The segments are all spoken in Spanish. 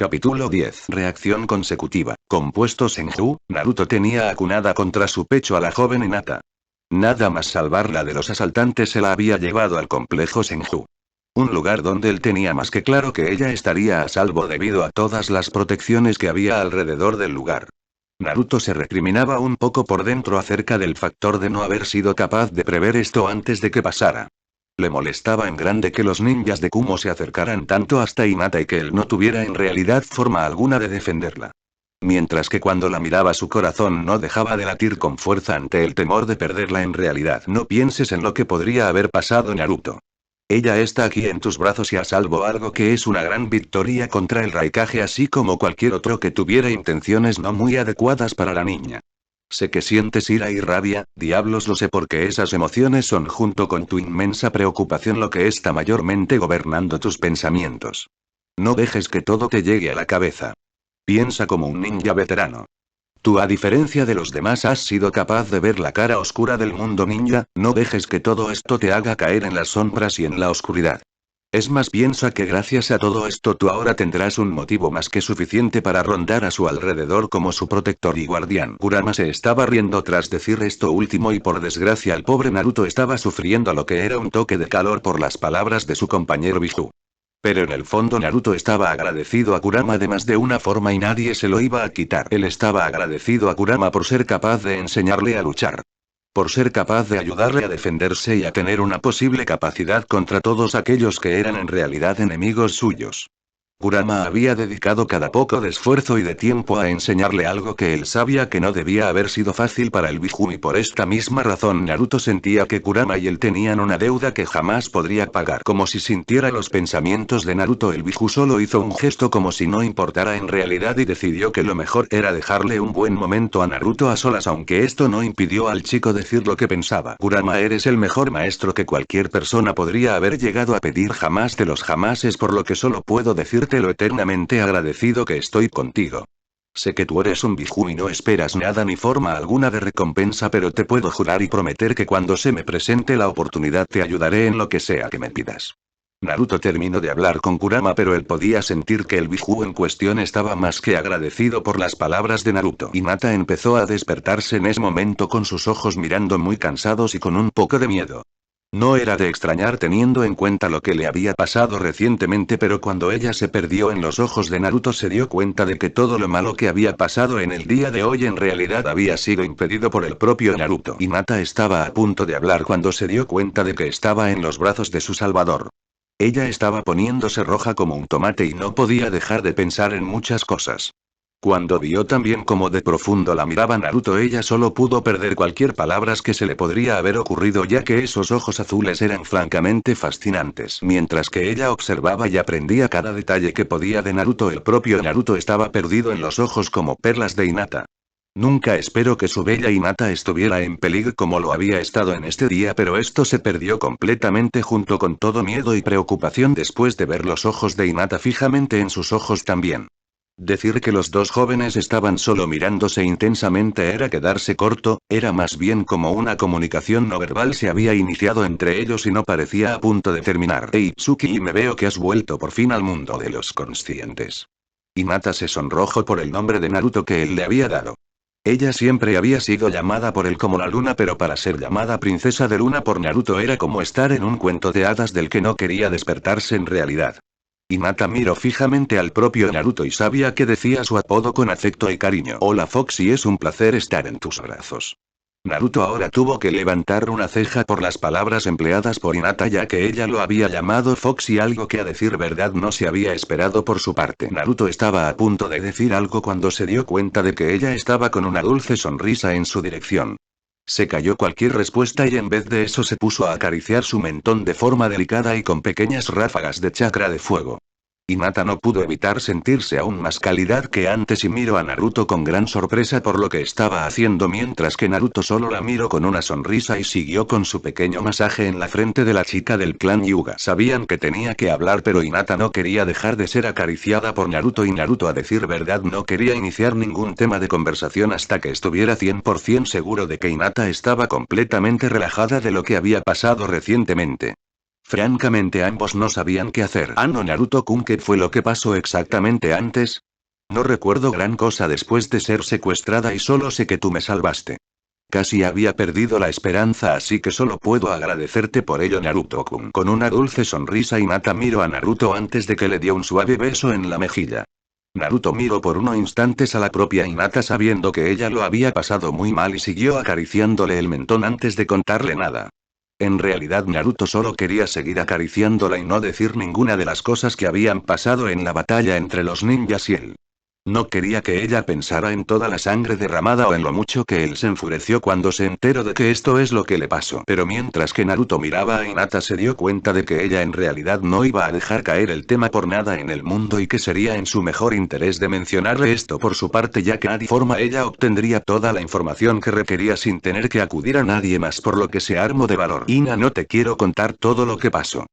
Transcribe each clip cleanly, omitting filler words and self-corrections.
Capítulo 10. Reacción consecutiva. Compuesto Senju, Naruto tenía acunada contra su pecho a la joven Hinata. Nada más salvarla de los asaltantes se la había llevado al complejo Senju. Un lugar donde él tenía más que claro que ella estaría a salvo debido a todas las protecciones que había alrededor del lugar. Naruto se recriminaba un poco por dentro acerca del factor de no haber sido capaz de prever esto antes de que pasara. Le molestaba en grande que los ninjas de Kumo se acercaran tanto hasta Hinata y que él no tuviera en realidad forma alguna de defenderla. Mientras que cuando la miraba su corazón no dejaba de latir con fuerza ante el temor de perderla en realidad. No pienses en lo que podría haber pasado, Naruto. Ella está aquí en tus brazos y a salvo, algo que es una gran victoria contra el Raikage, así como cualquier otro que tuviera intenciones no muy adecuadas para la niña. Sé que sientes ira y rabia, diablos lo sé, porque esas emociones son junto con tu inmensa preocupación lo que está mayormente gobernando tus pensamientos. No dejes que todo te llegue a la cabeza. Piensa como un ninja veterano. Tú, a diferencia de los demás, has sido capaz de ver la cara oscura del mundo ninja. No dejes que todo esto te haga caer en las sombras y en la oscuridad. Es más, piensa que gracias a todo esto tú ahora tendrás un motivo más que suficiente para rondar a su alrededor como su protector y guardián. Kurama se estaba riendo tras decir esto último y por desgracia el pobre Naruto estaba sufriendo lo que era un toque de calor por las palabras de su compañero Biju. Pero en el fondo Naruto estaba agradecido a Kurama de más de una forma y nadie se lo iba a quitar. Él estaba agradecido a Kurama por ser capaz de enseñarle a luchar. Por ser capaz de ayudarle a defenderse y a tener una posible capacidad contra todos aquellos que eran en realidad enemigos suyos. Kurama había dedicado cada poco de esfuerzo y de tiempo a enseñarle algo que él sabía que no debía haber sido fácil para el Biju, y por esta misma razón Naruto sentía que Kurama y él tenían una deuda que jamás podría pagar. Como si sintiera los pensamientos de Naruto, el Biju solo hizo un gesto como si no importara en realidad y decidió que lo mejor era dejarle un buen momento a Naruto a solas, aunque esto no impidió al chico decir lo que pensaba. Kurama, eres el mejor maestro que cualquier persona podría haber llegado a pedir, jamás de los jamases, por lo que solo puedo decirte lo eternamente agradecido que estoy contigo. Sé que tú eres un Biju y no esperas nada ni forma alguna de recompensa, pero te puedo jurar y prometer que cuando se me presente la oportunidad te ayudaré en lo que sea que me pidas. Naruto terminó de hablar con Kurama, pero él podía sentir que el Biju en cuestión estaba más que agradecido por las palabras de Naruto. Hinata empezó a despertarse en ese momento con sus ojos mirando muy cansados y con un poco de miedo. No era de extrañar teniendo en cuenta lo que le había pasado recientemente, pero cuando ella se perdió en los ojos de Naruto se dio cuenta de que todo lo malo que había pasado en el día de hoy en realidad había sido impedido por el propio Naruto. Hinata estaba a punto de hablar cuando se dio cuenta de que estaba en los brazos de su salvador. Ella estaba poniéndose roja como un tomate y no podía dejar de pensar en muchas cosas. Cuando vio también cómo de profundo la miraba Naruto, ella solo pudo perder cualquier palabras que se le podría haber ocurrido, ya que esos ojos azules eran francamente fascinantes. Mientras que ella observaba y aprendía cada detalle que podía de Naruto, el propio Naruto estaba perdido en los ojos como perlas de Hinata. Nunca esperó que su bella Hinata estuviera en peligro como lo había estado en este día, pero esto se perdió completamente junto con todo miedo y preocupación después de ver los ojos de Hinata fijamente en sus ojos también. Decir que los dos jóvenes estaban solo mirándose intensamente era quedarse corto, era más bien como una comunicación no verbal se había iniciado entre ellos y no parecía a punto de terminar. Hey, Tsuki, me veo que has vuelto por fin al mundo de los conscientes. Hinata se sonrojó por el nombre de Naruto que él le había dado. Ella siempre había sido llamada por él como la luna, pero para ser llamada princesa de luna por Naruto era como estar en un cuento de hadas del que no quería despertarse en realidad. Hinata miró fijamente al propio Naruto y sabía que decía su apodo con afecto y cariño. Hola Foxy, es un placer estar en tus brazos. Naruto ahora tuvo que levantar una ceja por las palabras empleadas por Hinata, ya que ella lo había llamado Foxy, algo que a decir verdad no se había esperado por su parte. Naruto estaba a punto de decir algo cuando se dio cuenta de que ella estaba con una dulce sonrisa en su dirección. Se calló cualquier respuesta y en vez de eso se puso a acariciar su mentón de forma delicada y con pequeñas ráfagas de chakra de fuego. Hinata no pudo evitar sentirse aún más calidad que antes y miró a Naruto con gran sorpresa por lo que estaba haciendo, mientras que Naruto solo la miró con una sonrisa y siguió con su pequeño masaje en la frente de la chica del clan Hyuga. Sabían que tenía que hablar, pero Hinata no quería dejar de ser acariciada por Naruto, y Naruto, a decir verdad, no quería iniciar ningún tema de conversación hasta que estuviera 100% seguro de que Hinata estaba completamente relajada de lo que había pasado recientemente. Francamente ambos no sabían qué hacer. No Naruto-kun, ¿qué fue lo que pasó exactamente antes? No recuerdo gran cosa después de ser secuestrada y solo sé que tú me salvaste. Casi había perdido la esperanza, así que solo puedo agradecerte por ello, Naruto-kun. Con una dulce sonrisa Hinata miró a Naruto antes de que le dio un suave beso en la mejilla. Naruto miró por unos instantes a la propia Hinata sabiendo que ella lo había pasado muy mal y siguió acariciándole el mentón antes de contarle nada. En realidad Naruto solo quería seguir acariciándola y no decir ninguna de las cosas que habían pasado en la batalla entre los ninjas y él. No quería que ella pensara en toda la sangre derramada o en lo mucho que él se enfureció cuando se enteró de que esto es lo que le pasó. Pero mientras que Naruto miraba a Hinata se dio cuenta de que ella en realidad no iba a dejar caer el tema por nada en el mundo y que sería en su mejor interés de mencionarle esto por su parte, ya que de forma ella obtendría toda la información que requería sin tener que acudir a nadie más, por lo que se armó de valor. Ina, no te quiero contar todo lo que pasó.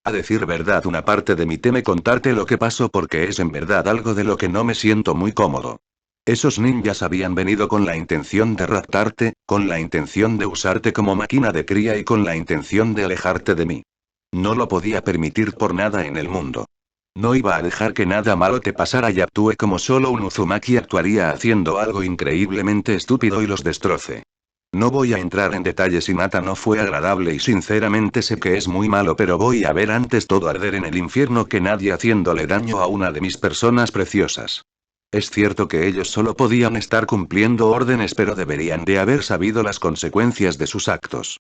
A decir verdad, una parte de mí teme contarte lo que pasó porque es en verdad algo de lo que no me siento muy cómodo. Esos ninjas habían venido con la intención de raptarte, con la intención de usarte como máquina de cría y con la intención de alejarte de mí. No lo podía permitir por nada en el mundo. No iba a dejar que nada malo te pasara y actué como solo un Uzumaki actuaría haciendo algo increíblemente estúpido y los destroce. No voy a entrar en detalles. Hinata no fue agradable y sinceramente sé que es muy malo, pero voy a ver antes todo arder en el infierno que nadie haciéndole daño a una de mis personas preciosas. Es cierto que ellos solo podían estar cumpliendo órdenes, pero deberían de haber sabido las consecuencias de sus actos.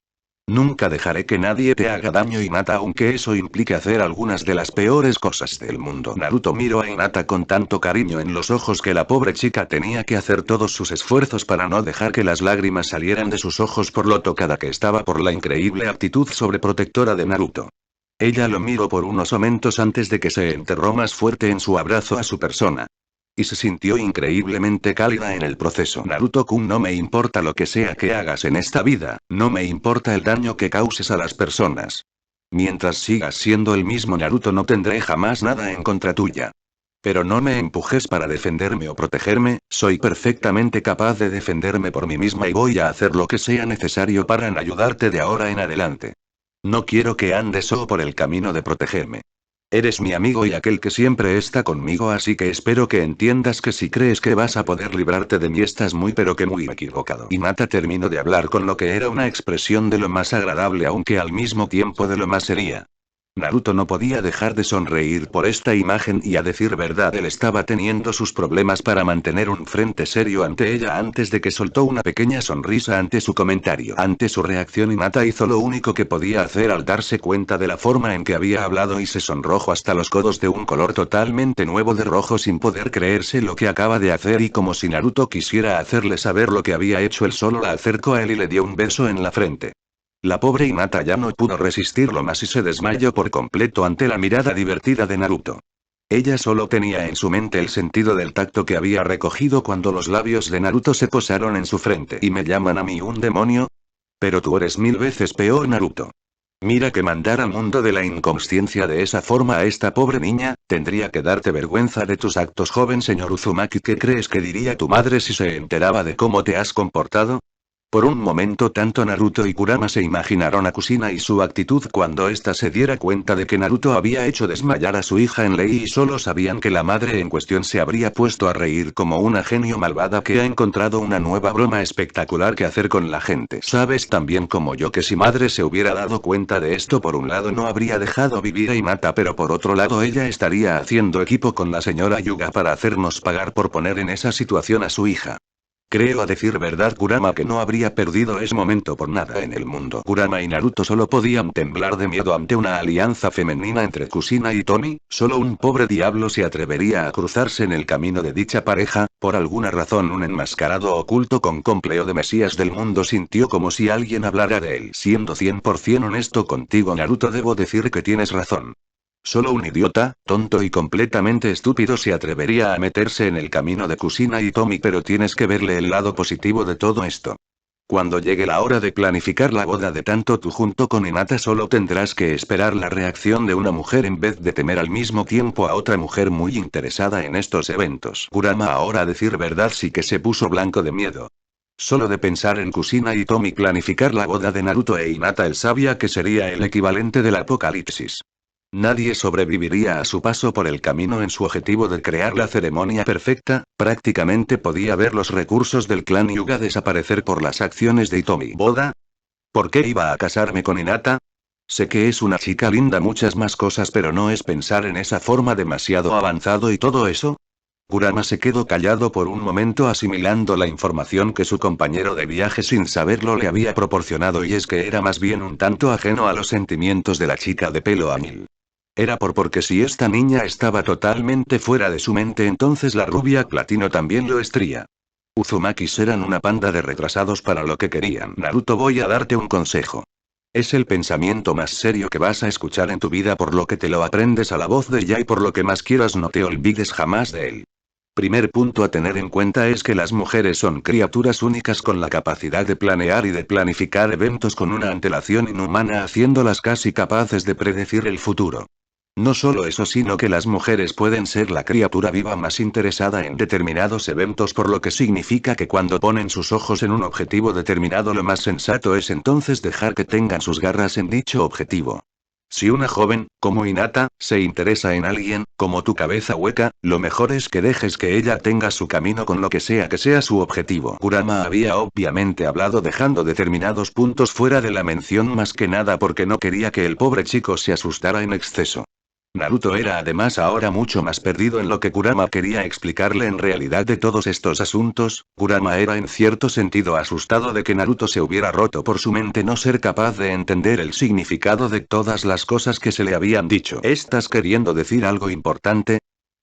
Nunca dejaré que nadie te haga daño, Hinata, aunque eso implique hacer algunas de las peores cosas del mundo. Naruto miró a Hinata con tanto cariño en los ojos que la pobre chica tenía que hacer todos sus esfuerzos para no dejar que las lágrimas salieran de sus ojos por lo tocada que estaba por la increíble actitud sobreprotectora de Naruto. Ella lo miró por unos momentos antes de que se enterró más fuerte en su abrazo a su persona. Y se sintió increíblemente cálida en el proceso. Naruto-kun, no me importa lo que sea que hagas en esta vida, no me importa el daño que causes a las personas. Mientras sigas siendo el mismo Naruto no tendré jamás nada en contra tuya. Pero no me empujes para defenderme o protegerme, soy perfectamente capaz de defenderme por mí misma y voy a hacer lo que sea necesario para ayudarte de ahora en adelante. No quiero que andes solo por el camino de protegerme. Eres mi amigo y aquel que siempre está conmigo, así que espero que entiendas que si crees que vas a poder librarte de mí estás muy pero que muy equivocado. Hinata terminó de hablar con lo que era una expresión de lo más agradable aunque al mismo tiempo de lo más seria. Naruto no podía dejar de sonreír por esta imagen y a decir verdad él estaba teniendo sus problemas para mantener un frente serio ante ella antes de que soltó una pequeña sonrisa ante su comentario. Ante su reacción Hinata hizo lo único que podía hacer al darse cuenta de la forma en que había hablado y se sonrojó hasta los codos de un color totalmente nuevo de rojo sin poder creerse lo que acaba de hacer y como si Naruto quisiera hacerle saber lo que había hecho él solo la acercó a él y le dio un beso en la frente. La pobre Hinata ya no pudo resistirlo más y se desmayó por completo ante la mirada divertida de Naruto. Ella solo tenía en su mente el sentido del tacto que había recogido cuando los labios de Naruto se posaron en su frente. ¿Y me llaman a mí un demonio? Pero tú eres 1000 veces peor, Naruto. Mira que mandar al mundo de la inconsciencia de esa forma a esta pobre niña, tendría que darte vergüenza de tus actos, joven señor Uzumaki. ¿Qué crees que diría tu madre si se enteraba de cómo te has comportado? Por un momento tanto Naruto y Kurama se imaginaron a Kushina y su actitud cuando ésta se diera cuenta de que Naruto había hecho desmayar a su hija en ley y solo sabían que la madre en cuestión se habría puesto a reír como una genio malvada que ha encontrado una nueva broma espectacular que hacer con la gente. Sabes tan bien como yo que si madre se hubiera dado cuenta de esto, por un lado no habría dejado vivir a Hinata, pero por otro lado ella estaría haciendo equipo con la señora Yuga para hacernos pagar por poner en esa situación a su hija. Creo a decir verdad Kurama que no habría perdido ese momento por nada en el mundo. Kurama y Naruto solo podían temblar de miedo ante una alianza femenina entre Kushina y Tomi, solo un pobre diablo se atrevería a cruzarse en el camino de dicha pareja. Por alguna razón un enmascarado oculto con complejo de Mesías del mundo sintió como si alguien hablara de él. Siendo 100% honesto contigo Naruto, debo decir que tienes razón. Solo un idiota, tonto y completamente estúpido se atrevería a meterse en el camino de Kushina y Tomi, pero tienes que verle el lado positivo de todo esto. Cuando llegue la hora de planificar la boda de tanto tú junto con Hinata solo tendrás que esperar la reacción de una mujer en vez de temer al mismo tiempo a otra mujer muy interesada en estos eventos. Kurama ahora a decir verdad sí que se puso blanco de miedo. Solo de pensar en Kusina y Tomi planificar la boda de Naruto e Hinata él sabía que sería el equivalente del apocalipsis. Nadie sobreviviría a su paso por el camino en su objetivo de crear la ceremonia perfecta, prácticamente podía ver los recursos del clan Hyuga desaparecer por las acciones de Hitomi. ¿Boda? ¿Por qué iba a casarme con Hinata? Sé que es una chica linda, muchas más cosas, pero no es pensar en esa forma demasiado avanzado y todo eso. Kurama se quedó callado por un momento asimilando la información que su compañero de viaje sin saberlo le había proporcionado, y es que era más bien un tanto ajeno a los sentimientos de la chica de pelo añil. Era porque si esta niña estaba totalmente fuera de su mente, entonces la rubia platino también lo estaría. Uzumakis eran una panda de retrasados para lo que querían. Naruto, voy a darte un consejo. Es el pensamiento más serio que vas a escuchar en tu vida, por lo que te lo aprendes a la voz de ya, y por lo que más quieras no te olvides jamás de él. Primer punto a tener en cuenta es que las mujeres son criaturas únicas con la capacidad de planear y de planificar eventos con una antelación inhumana, haciéndolas casi capaces de predecir el futuro. No solo eso, sino que las mujeres pueden ser la criatura viva más interesada en determinados eventos, por lo que significa que cuando ponen sus ojos en un objetivo determinado, lo más sensato es entonces dejar que tengan sus garras en dicho objetivo. Si una joven, como Hinata, se interesa en alguien, como tu cabeza hueca, lo mejor es que dejes que ella tenga su camino con lo que sea su objetivo. Kurama había obviamente hablado dejando determinados puntos fuera de la mención, más que nada porque no quería que el pobre chico se asustara en exceso. Naruto era además ahora mucho más perdido en lo que Kurama quería explicarle en realidad de todos estos asuntos. Kurama era en cierto sentido asustado de que Naruto se hubiera roto por su mente no ser capaz de entender el significado de todas las cosas que se le habían dicho. ¿Estás queriendo decir algo importante?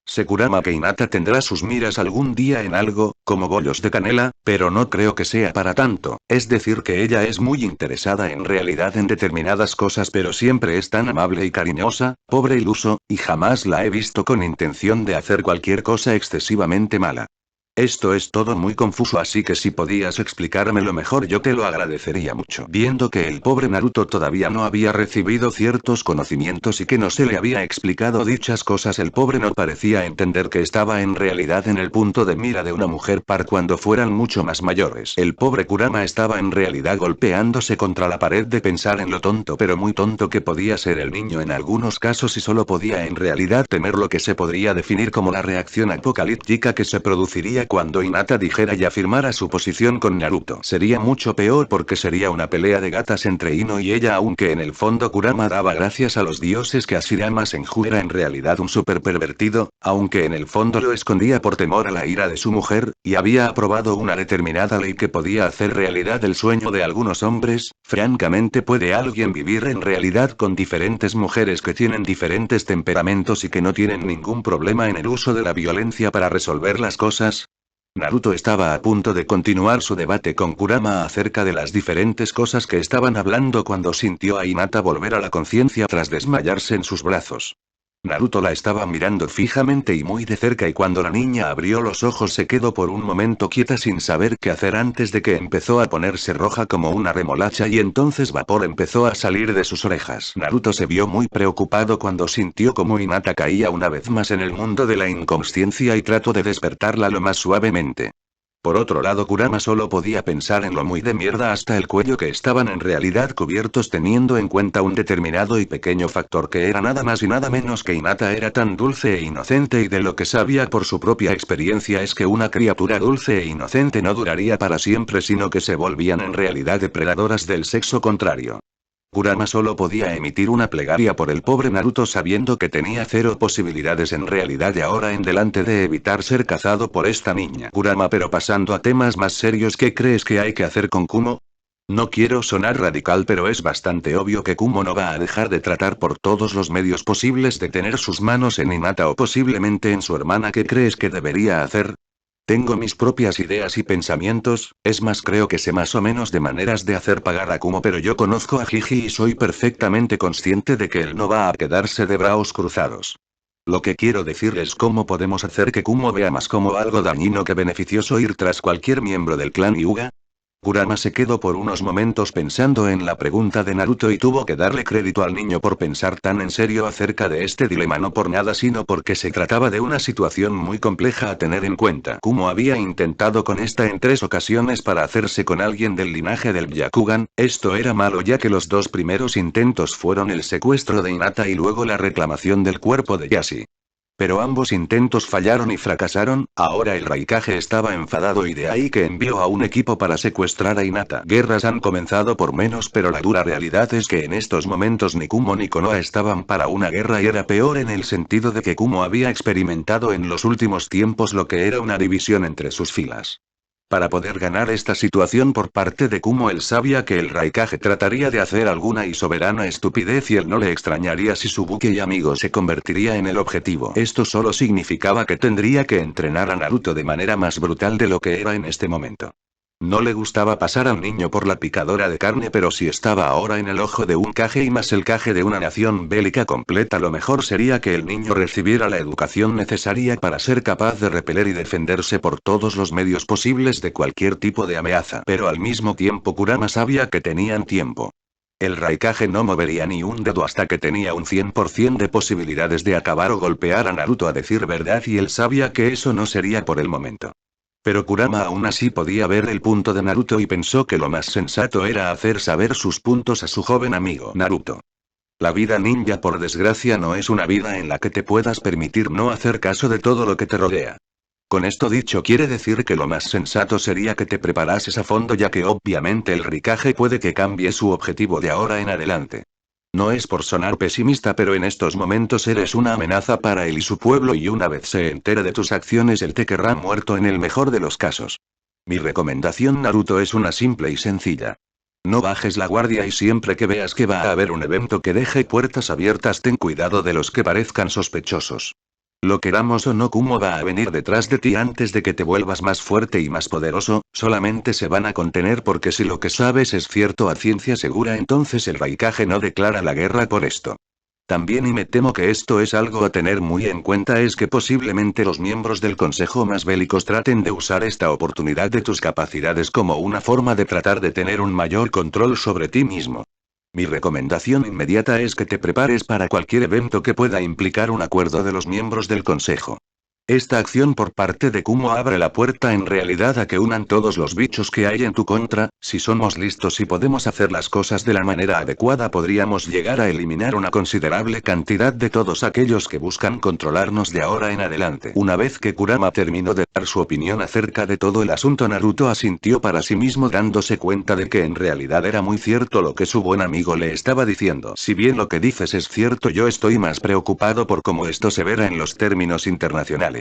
Sé, Kurama, que Hinata tendrá sus miras algún día en algo, como bollos de canela, pero no creo que sea para tanto. Es decir, que ella es muy interesada en realidad en determinadas cosas, pero siempre es tan amable y cariñosa, pobre iluso, y jamás la he visto con intención de hacer cualquier cosa excesivamente mala. Esto es todo muy confuso, así que si podías explicármelo mejor yo te lo agradecería mucho. Viendo que el pobre Naruto todavía no había recibido ciertos conocimientos y que no se le había explicado dichas cosas, el pobre no parecía entender que estaba en realidad en el punto de mira de una mujer par cuando fueran mucho más mayores. El pobre Kurama estaba en realidad golpeándose contra la pared de pensar en lo tonto, pero muy tonto, que podía ser el niño en algunos casos, y solo podía en realidad temer lo que se podría definir como la reacción apocalíptica que se produciría cuando Hinata dijera y afirmara su posición con Naruto. Sería mucho peor porque sería una pelea de gatas entre Ino y ella, aunque en el fondo Kurama daba gracias a los dioses que Hashirama Senju era en realidad un super pervertido, aunque en el fondo lo escondía por temor a la ira de su mujer, y había aprobado una determinada ley que podía hacer realidad el sueño de algunos hombres. Francamente, ¿puede alguien vivir en realidad con diferentes mujeres que tienen diferentes temperamentos y que no tienen ningún problema en el uso de la violencia para resolver las cosas? Naruto estaba a punto de continuar su debate con Kurama acerca de las diferentes cosas que estaban hablando cuando sintió a Hinata volver a la conciencia tras desmayarse en sus brazos. Naruto la estaba mirando fijamente y muy de cerca, y cuando la niña abrió los ojos se quedó por un momento quieta sin saber qué hacer antes de que empezó a ponerse roja como una remolacha y entonces vapor empezó a salir de sus orejas. Naruto se vio muy preocupado cuando sintió como Hinata caía una vez más en el mundo de la inconsciencia y trató de despertarla lo más suavemente. Por otro lado, Kurama solo podía pensar en lo muy de mierda hasta el cuello que estaban en realidad cubiertos, teniendo en cuenta un determinado y pequeño factor, que era nada más y nada menos que Hinata era tan dulce e inocente, y de lo que sabía por su propia experiencia es que una criatura dulce e inocente no duraría para siempre, sino que se volvían en realidad depredadoras del sexo contrario. Kurama solo podía emitir una plegaria por el pobre Naruto, sabiendo que tenía cero posibilidades en realidad de ahora en delante de evitar ser cazado por esta niña. Kurama, pero pasando a temas más serios, ¿qué crees que hay que hacer con Kumo? No quiero sonar radical, pero es bastante obvio que Kumo no va a dejar de tratar por todos los medios posibles de tener sus manos en Hinata o posiblemente en su hermana. ¿Qué crees que debería hacer? Tengo mis propias ideas y pensamientos, es más, creo que sé más o menos de maneras de hacer pagar a Kumo, pero yo conozco a Jiji y soy perfectamente consciente de que él no va a quedarse de brazos cruzados. Lo que quiero decir es cómo podemos hacer que Kumo vea más como algo dañino que beneficioso ir tras cualquier miembro del clan Hyuga. Kurama se quedó por unos momentos pensando en la pregunta de Naruto y tuvo que darle crédito al niño por pensar tan en serio acerca de este dilema, no por nada sino porque se trataba de una situación muy compleja a tener en cuenta. Kumo había intentado con esta en 3 ocasiones para hacerse con alguien del linaje del Byakugan. Esto era malo ya que los 2 primeros intentos fueron el secuestro de Hinata y luego la reclamación del cuerpo de Yashi. Pero ambos intentos fallaron y fracasaron. Ahora el Raikage estaba enfadado y de ahí que envió a un equipo para secuestrar a Hinata. Guerras han comenzado por menos, pero la dura realidad es que en estos momentos ni Kumo ni Konoha estaban para una guerra y era peor en el sentido de que Kumo había experimentado en los últimos tiempos lo que era una división entre sus filas. Para poder ganar esta situación por parte de Kumo, él sabía que el Raikage trataría de hacer alguna y soberana estupidez y él no le extrañaría si su buque y amigo se convertiría en el objetivo. Esto solo significaba que tendría que entrenar a Naruto de manera más brutal de lo que era en este momento. No le gustaba pasar al niño por la picadora de carne, pero si estaba ahora en el ojo de un Kage y más el Kage de una nación bélica completa, lo mejor sería que el niño recibiera la educación necesaria para ser capaz de repeler y defenderse por todos los medios posibles de cualquier tipo de amenaza. Pero al mismo tiempo Kurama sabía que tenían tiempo. El Raikage no movería ni un dedo hasta que tenía un 100% de posibilidades de acabar o golpear a Naruto, a decir verdad, y él sabía que eso no sería por el momento. Pero Kurama aún así podía ver el punto de Naruto y pensó que lo más sensato era hacer saber sus puntos a su joven amigo Naruto. La vida ninja, por desgracia, no es una vida en la que te puedas permitir no hacer caso de todo lo que te rodea. Con esto dicho, quiere decir que lo más sensato sería que te preparases a fondo, ya que obviamente el Raikage puede que cambie su objetivo de ahora en adelante. No es por sonar pesimista, pero en estos momentos eres una amenaza para él y su pueblo, y una vez se entere de tus acciones él te querrá muerto en el mejor de los casos. Mi recomendación, Naruto, es una simple y sencilla. No bajes la guardia y siempre que veas que va a haber un evento que deje puertas abiertas, ten cuidado de los que parezcan sospechosos. Lo queramos o no, Kumo va a venir detrás de ti antes de que te vuelvas más fuerte y más poderoso. Solamente se van a contener porque si lo que sabes es cierto a ciencia segura, entonces el Raikage no declara la guerra por esto. También, y me temo que esto es algo a tener muy en cuenta, es que posiblemente los miembros del consejo más bélicos traten de usar esta oportunidad de tus capacidades como una forma de tratar de tener un mayor control sobre ti mismo. Mi recomendación inmediata es que te prepares para cualquier evento que pueda implicar un acuerdo de los miembros del consejo. Esta acción por parte de Kumo abre la puerta en realidad a que unan todos los bichos que hay en tu contra. Si somos listos y podemos hacer las cosas de la manera adecuada, podríamos llegar a eliminar una considerable cantidad de todos aquellos que buscan controlarnos de ahora en adelante. Una vez que Kurama terminó de dar su opinión acerca de todo el asunto, Naruto asintió para sí mismo, dándose cuenta de que en realidad era muy cierto lo que su buen amigo le estaba diciendo. Si bien lo que dices es cierto, yo estoy más preocupado por cómo esto se verá en los términos internacionales.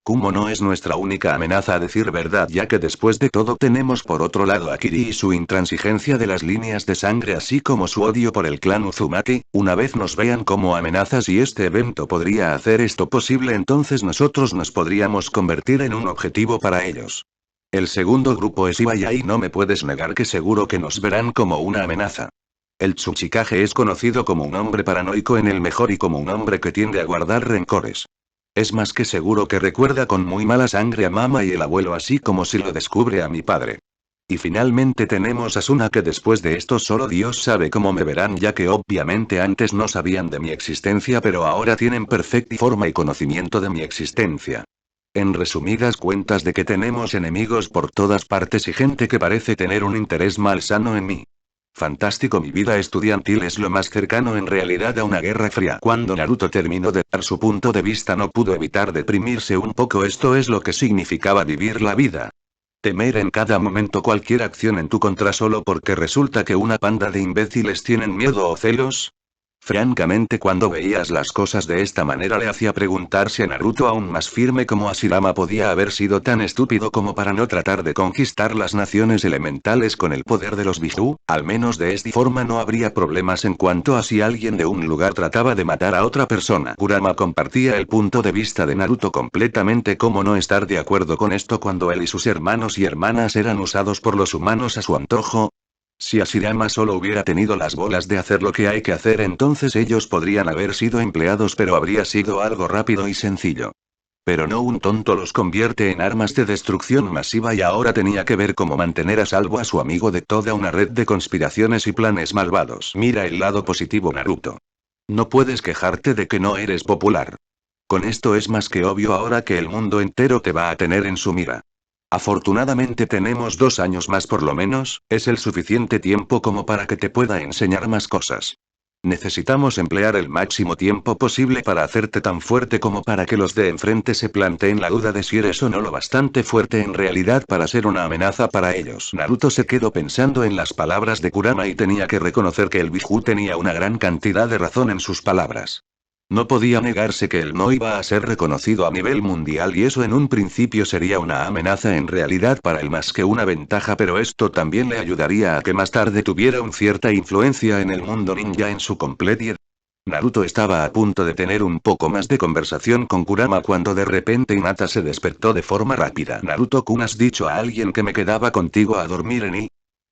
Kumo no es nuestra única amenaza, a decir verdad, ya que después de todo tenemos por otro lado a Kiri y su intransigencia de las líneas de sangre, así como su odio por el clan Uzumaki. Una vez nos vean como amenazas y este evento podría hacer esto posible, entonces nosotros nos podríamos convertir en un objetivo para ellos. El segundo grupo es Iwaya y no me puedes negar que seguro que nos verán como una amenaza. El Tsuchikage es conocido como un hombre paranoico en el mejor y como un hombre que tiende a guardar rencores. Es más que seguro que recuerda con muy mala sangre a mamá y el abuelo, así como si lo descubre a mi padre. Y finalmente tenemos a Suna, que después de esto solo Dios sabe cómo me verán, ya que obviamente antes no sabían de mi existencia, pero ahora tienen perfecta forma y conocimiento de mi existencia. En resumidas cuentas, de que tenemos enemigos por todas partes y gente que parece tener un interés malsano en mí. Fantástico, mi vida estudiantil es lo más cercano en realidad a una guerra fría. Cuando Naruto terminó de dar su punto de vista, no pudo evitar deprimirse un poco. Esto es lo que significaba vivir la vida. Temer en cada momento cualquier acción en tu contra solo porque resulta que una panda de imbéciles tienen miedo o celos. Francamente, cuando veías las cosas de esta manera, le hacía preguntar si a Naruto, aún más firme como Hashirama, podía haber sido tan estúpido como para no tratar de conquistar las naciones elementales con el poder de los Biju. Al menos de esta forma no habría problemas en cuanto a si alguien de un lugar trataba de matar a otra persona. Kurama compartía el punto de vista de Naruto completamente. ¿Cómo no estar de acuerdo con esto cuando él y sus hermanos y hermanas eran usados por los humanos a su antojo? Si Hashirama solo hubiera tenido las bolas de hacer lo que hay que hacer, entonces ellos podrían haber sido empleados, pero habría sido algo rápido y sencillo. Pero no un tonto los convierte en armas de destrucción masiva y ahora tenía que ver cómo mantener a salvo a su amigo de toda una red de conspiraciones y planes malvados. Mira el lado positivo, Naruto. No puedes quejarte de que no eres popular. Con esto es más que obvio ahora que el mundo entero te va a tener en su mira. Afortunadamente tenemos 2 años más por lo menos, es el suficiente tiempo como para que te pueda enseñar más cosas. Necesitamos emplear el máximo tiempo posible para hacerte tan fuerte como para que los de enfrente se planteen la duda de si eres o no lo bastante fuerte en realidad para ser una amenaza para ellos. Naruto se quedó pensando en las palabras de Kurama y tenía que reconocer que el Biju tenía una gran cantidad de razón en sus palabras. No podía negarse que él no iba a ser reconocido a nivel mundial y eso en un principio sería una amenaza en realidad para él más que una ventaja, pero esto también le ayudaría a que más tarde tuviera una cierta influencia en el mundo ninja en su completo. Naruto estaba a punto de tener un poco más de conversación con Kurama cuando de repente Hinata se despertó de forma rápida. Naruto-kun, ¿has dicho a alguien que me quedaba contigo a dormir en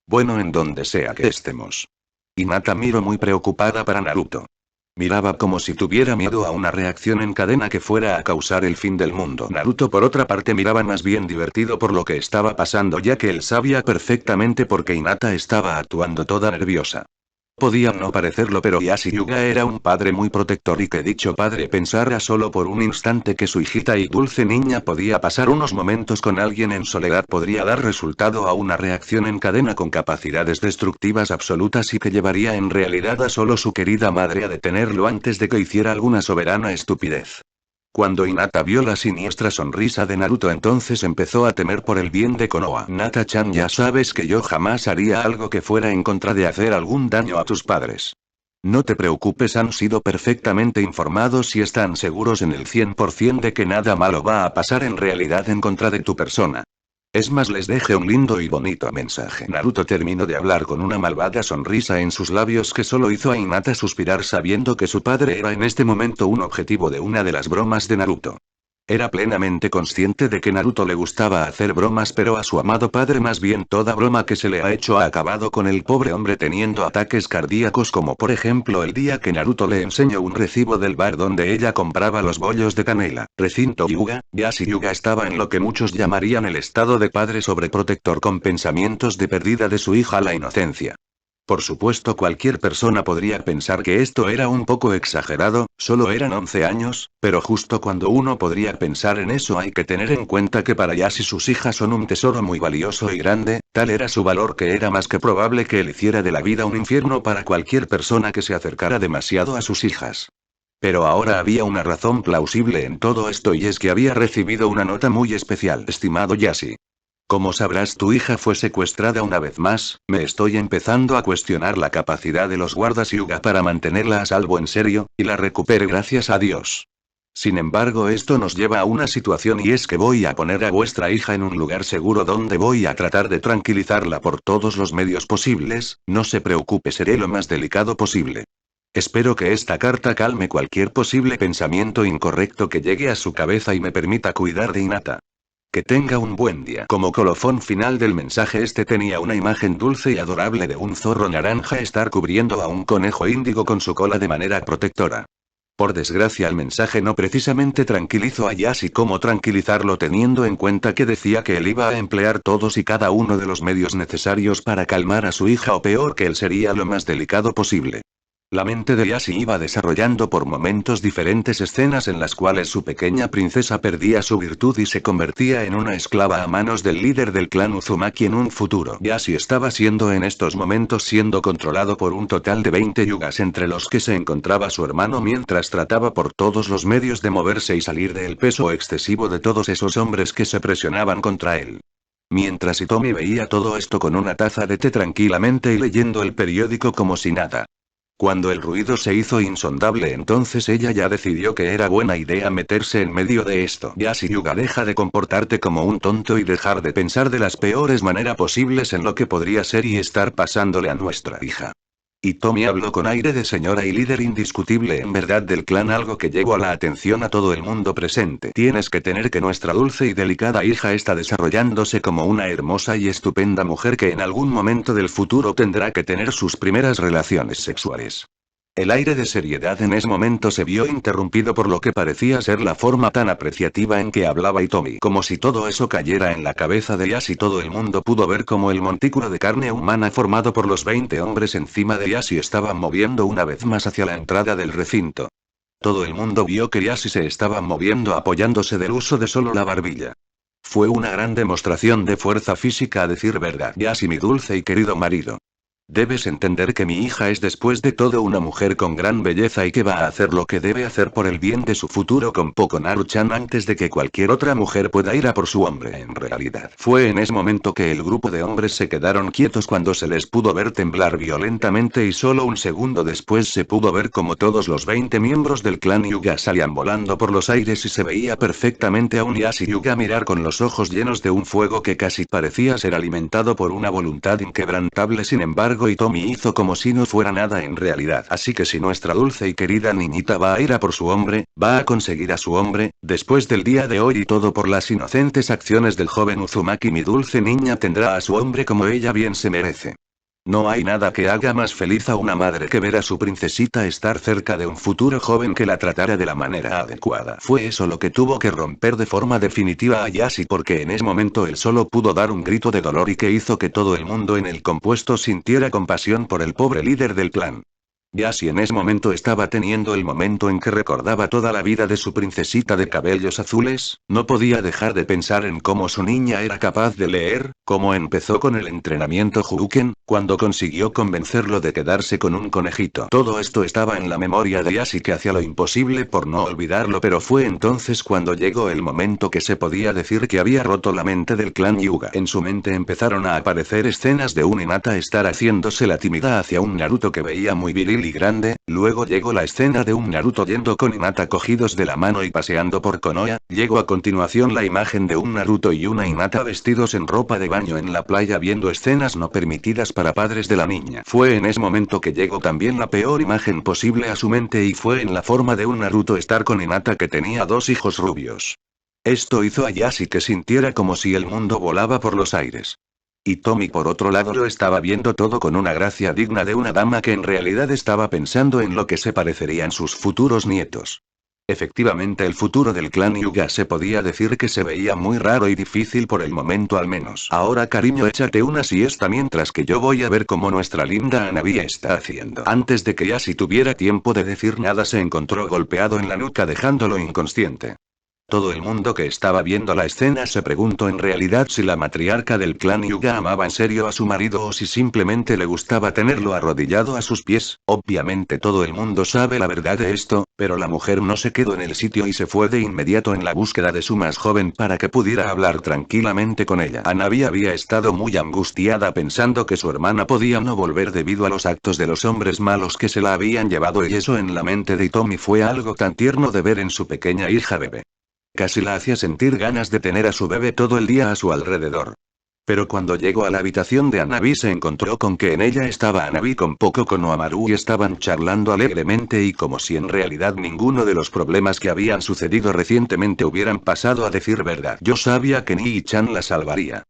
Bueno, en donde sea que estemos. Hinata miró muy preocupada para Naruto. Miraba como si tuviera miedo a una reacción en cadena que fuera a causar el fin del mundo. Naruto por otra parte miraba más bien divertido por lo que estaba pasando ya que él sabía perfectamente por qué Hinata estaba actuando toda nerviosa. Podía no parecerlo, pero Yashi Yuga era un padre muy protector y que dicho padre pensara solo por un instante que su hijita y dulce niña podía pasar unos momentos con alguien en soledad podría dar resultado a una reacción en cadena con capacidades destructivas absolutas y que llevaría en realidad a solo su querida madre a detenerlo antes de que hiciera alguna soberana estupidez. Cuando Hinata vio la siniestra sonrisa de Naruto entonces empezó a temer por el bien de Konoha. Nata-chan, ya sabes que yo jamás haría algo que fuera en contra de hacer algún daño a tus padres. No te preocupes, han sido perfectamente informados y están seguros en el 100% de que nada malo va a pasar en realidad en contra de tu persona. Es más, les dejé un lindo y bonito mensaje. Naruto terminó de hablar con una malvada sonrisa en sus labios que solo hizo a Hinata suspirar sabiendo que su padre era en este momento un objetivo de una de las bromas de Naruto. Era plenamente consciente de que Naruto le gustaba hacer bromas, pero a su amado padre más bien toda broma que se le ha hecho ha acabado con el pobre hombre teniendo ataques cardíacos, como por ejemplo el día que Naruto le enseñó un recibo del bar donde ella compraba los bollos de canela. Recinto Hyuga, Yashi Hyuga estaba en lo que muchos llamarían el estado de padre sobreprotector con pensamientos de pérdida de su hija la inocencia. Por supuesto, cualquier persona podría pensar que esto era un poco exagerado, solo eran 11 años, pero justo cuando uno podría pensar en eso hay que tener en cuenta que para Yashi sus hijas son un tesoro muy valioso y grande, tal era su valor que era más que probable que él hiciera de la vida un infierno para cualquier persona que se acercara demasiado a sus hijas. Pero ahora había una razón plausible en todo esto y es que había recibido una nota muy especial. Estimado Yashi. Como sabrás, tu hija fue secuestrada una vez más, me estoy empezando a cuestionar la capacidad de los guardas Hyuga para mantenerla a salvo en serio, y la recuperé gracias a Dios. Sin embargo, esto nos lleva a una situación y es que voy a poner a vuestra hija en un lugar seguro donde voy a tratar de tranquilizarla por todos los medios posibles, no se preocupe, seré lo más delicado posible. Espero que esta carta calme cualquier posible pensamiento incorrecto que llegue a su cabeza y me permita cuidar de Hinata. Que tenga un buen día. Como colofón final del mensaje tenía una imagen dulce y adorable de un zorro naranja estar cubriendo a un conejo índigo con su cola de manera protectora. Por desgracia el mensaje no precisamente tranquilizó a Yashi como tranquilizarlo teniendo en cuenta que decía que él iba a emplear todos y cada uno de los medios necesarios para calmar a su hija o peor que él sería lo más delicado posible. La mente de Yashi iba desarrollando por momentos diferentes escenas en las cuales su pequeña princesa perdía su virtud y se convertía en una esclava a manos del líder del clan Uzumaki en un futuro. Yashi estaba siendo en estos momentos siendo controlado por un total de 20 yugas entre los que se encontraba su hermano mientras trataba por todos los medios de moverse y salir del peso excesivo de todos esos hombres que se presionaban contra él. Mientras Hitomi veía todo esto con una taza de té tranquilamente y leyendo el periódico como si nada. Cuando el ruido se hizo insondable entonces ella ya decidió que era buena idea meterse en medio de esto. Yashi Yuga, deja de comportarte como un tonto y dejar de pensar de las peores maneras posibles en lo que podría ser y estar pasándole a nuestra hija. Hitomi habló con aire de señora y líder indiscutible en verdad del clan, algo que llevó a la atención a todo el mundo presente. Tienes que tener que nuestra dulce y delicada hija está desarrollándose como una hermosa y estupenda mujer que en algún momento del futuro tendrá que tener sus primeras relaciones sexuales. El aire de seriedad en ese momento se vio interrumpido por lo que parecía ser la forma tan apreciativa en que hablaba Hitomi. Como si todo eso cayera en la cabeza de Yashi, todo el mundo pudo ver cómo el montículo de carne humana formado por los 20 hombres encima de Yashi estaba moviendo una vez más hacia la entrada del recinto. Todo el mundo vio que Yashi se estaba moviendo apoyándose del uso de solo la barbilla. Fue una gran demostración de fuerza física, a decir verdad. Yashi, mi dulce y querido marido. Debes entender que mi hija es después de todo una mujer con gran belleza y que va a hacer lo que debe hacer por el bien de su futuro con Poco Naru-chan antes de que cualquier otra mujer pueda ir a por su hombre. En realidad, fue en ese momento que el grupo de hombres se quedaron quietos cuando se les pudo ver temblar violentamente y solo un segundo después se pudo ver como todos los 20 miembros del clan Hyuga salían volando por los aires y se veía perfectamente a un Yashi Hyuga mirar con los ojos llenos de un fuego que casi parecía ser alimentado por una voluntad inquebrantable. Sin embargo, Hitomi hizo como si no fuera nada en realidad. Así que si nuestra dulce y querida niñita va a ir a por su hombre, va a conseguir a su hombre, después del día de hoy y todo por las inocentes acciones del joven Uzumaki, mi dulce niña tendrá a su hombre como ella bien se merece. No hay nada que haga más feliz a una madre que ver a su princesita estar cerca de un futuro joven que la tratara de la manera adecuada. Fue eso lo que tuvo que romper de forma definitiva a Yashi, porque en ese momento él solo pudo dar un grito de dolor y que hizo que todo el mundo en el compuesto sintiera compasión por el pobre líder del clan. Yashi en ese momento estaba teniendo el momento en que recordaba toda la vida de su princesita de cabellos azules, no podía dejar de pensar en cómo su niña era capaz de leer, cómo empezó con el entrenamiento Juuken, cuando consiguió convencerlo de quedarse con un conejito. Todo esto estaba en la memoria de Yashi, que hacía lo imposible por no olvidarlo, pero fue entonces cuando llegó el momento que se podía decir que había roto la mente del clan Hyuga. En su mente empezaron a aparecer escenas de un Hinata estar haciéndose la tímida hacia un Naruto que veía muy viril y grande, luego llegó la escena de un Naruto yendo con Hinata cogidos de la mano y paseando por Konoha, llegó a continuación la imagen de un Naruto y una Hinata vestidos en ropa de baño en la playa viendo escenas no permitidas para padres de la niña. Fue en ese momento que llegó también la peor imagen posible a su mente y fue en la forma de un Naruto estar con Hinata que tenía 2 hijos rubios. Esto hizo a Yashi que sintiera como si el mundo volaba por los aires. Y Tommy por otro lado lo estaba viendo todo con una gracia digna de una dama que en realidad estaba pensando en lo que se parecerían sus futuros nietos. Efectivamente, el futuro del clan Hyuga se podía decir que se veía muy raro y difícil por el momento al menos. Ahora cariño, échate una siesta mientras que yo voy a ver cómo nuestra linda Hanabi está haciendo. Antes de que Yashi tuviera tiempo de decir nada se encontró golpeado en la nuca dejándolo inconsciente. Todo el mundo que estaba viendo la escena se preguntó en realidad si la matriarca del clan Hyuga amaba en serio a su marido o si simplemente le gustaba tenerlo arrodillado a sus pies. Obviamente todo el mundo sabe la verdad de esto, pero la mujer no se quedó en el sitio y se fue de inmediato en la búsqueda de su más joven para que pudiera hablar tranquilamente con ella. Hanabi había estado muy angustiada pensando que su hermana podía no volver debido a los actos de los hombres malos que se la habían llevado, y eso en la mente de Hitomi fue algo tan tierno de ver en su pequeña hija bebé. Casi la hacía sentir ganas de tener a su bebé todo el día a su alrededor. Pero cuando llegó a la habitación de Hanabi se encontró con que en ella estaba Hanabi con Poco Konohamaru y estaban charlando alegremente y como si en realidad ninguno de los problemas que habían sucedido recientemente hubieran pasado. A decir verdad, yo sabía que Nii-chan la salvaría.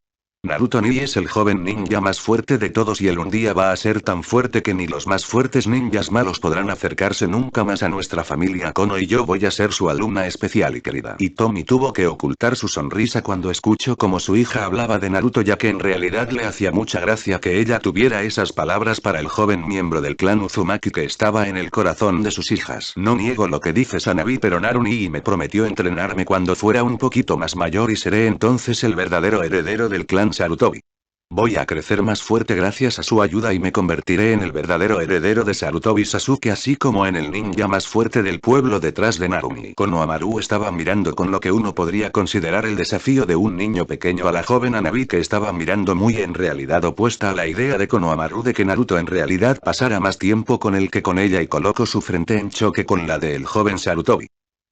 Naruto Nii es el joven ninja más fuerte de todos y él un día va a ser tan fuerte que ni los más fuertes ninjas malos podrán acercarse nunca más a nuestra familia Kono y yo voy a ser su alumna especial y querida. Y Tommy tuvo que ocultar su sonrisa cuando escuchó cómo su hija hablaba de Naruto, ya que en realidad le hacía mucha gracia que ella tuviera esas palabras para el joven miembro del clan Uzumaki que estaba en el corazón de sus hijas. No niego lo que dices, Hanabi, pero Naru Nii me prometió entrenarme cuando fuera un poquito más mayor y seré entonces el verdadero heredero del clan Sarutobi. Voy a crecer más fuerte gracias a su ayuda y me convertiré en el verdadero heredero de Sarutobi Sasuke, así como en el ninja más fuerte del pueblo detrás de Narumi. Konohamaru estaba mirando con lo que uno podría considerar el desafío de un niño pequeño a la joven Hanabi, que estaba mirando muy en realidad opuesta a la idea de Konohamaru de que Naruto en realidad pasara más tiempo con él que con ella, y colocó su frente en choque con la del joven Sarutobi.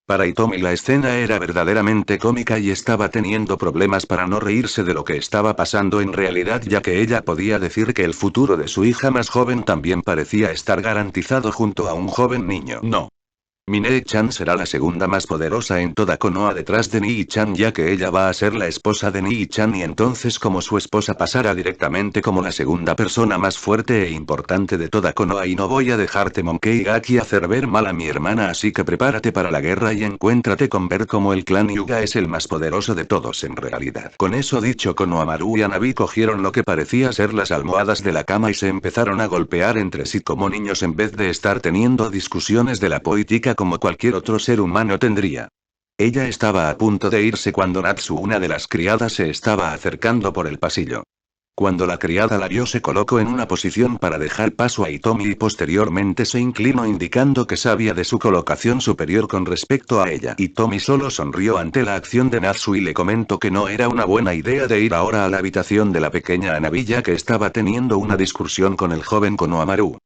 Para Hitomi la escena era verdaderamente cómica y estaba teniendo problemas para no reírse de lo que estaba pasando en realidad, ya que ella podía decir que el futuro de su hija más joven también parecía estar garantizado junto a un joven niño. No. Minae-chan será la segunda más poderosa en toda Konoha detrás de Nii-chan, ya que ella va a ser la esposa de Nii-chan y entonces como su esposa pasará directamente como la segunda persona más fuerte e importante de toda Konoha, y no voy a dejarte Monkey Gaki hacer ver mal a mi hermana, así que prepárate para la guerra y encuéntrate con ver cómo el clan Hyuga es el más poderoso de todos en realidad. Con eso dicho, Konohamaru y Hanabi cogieron lo que parecía ser las almohadas de la cama y se empezaron a golpear entre sí como niños en vez de estar teniendo discusiones de la política como cualquier otro ser humano tendría. Ella estaba a punto de irse cuando Natsu, una de las criadas, se estaba acercando por el pasillo. Cuando la criada la vio, se colocó en una posición para dejar paso a Hitomi y posteriormente se inclinó indicando que sabía de su colocación superior con respecto a ella. Hitomi solo sonrió ante la acción de Natsu y le comentó que no era una buena idea de ir ahora a la habitación de la pequeña Hanabi, ya que estaba teniendo una discusión con el joven Konohamaru.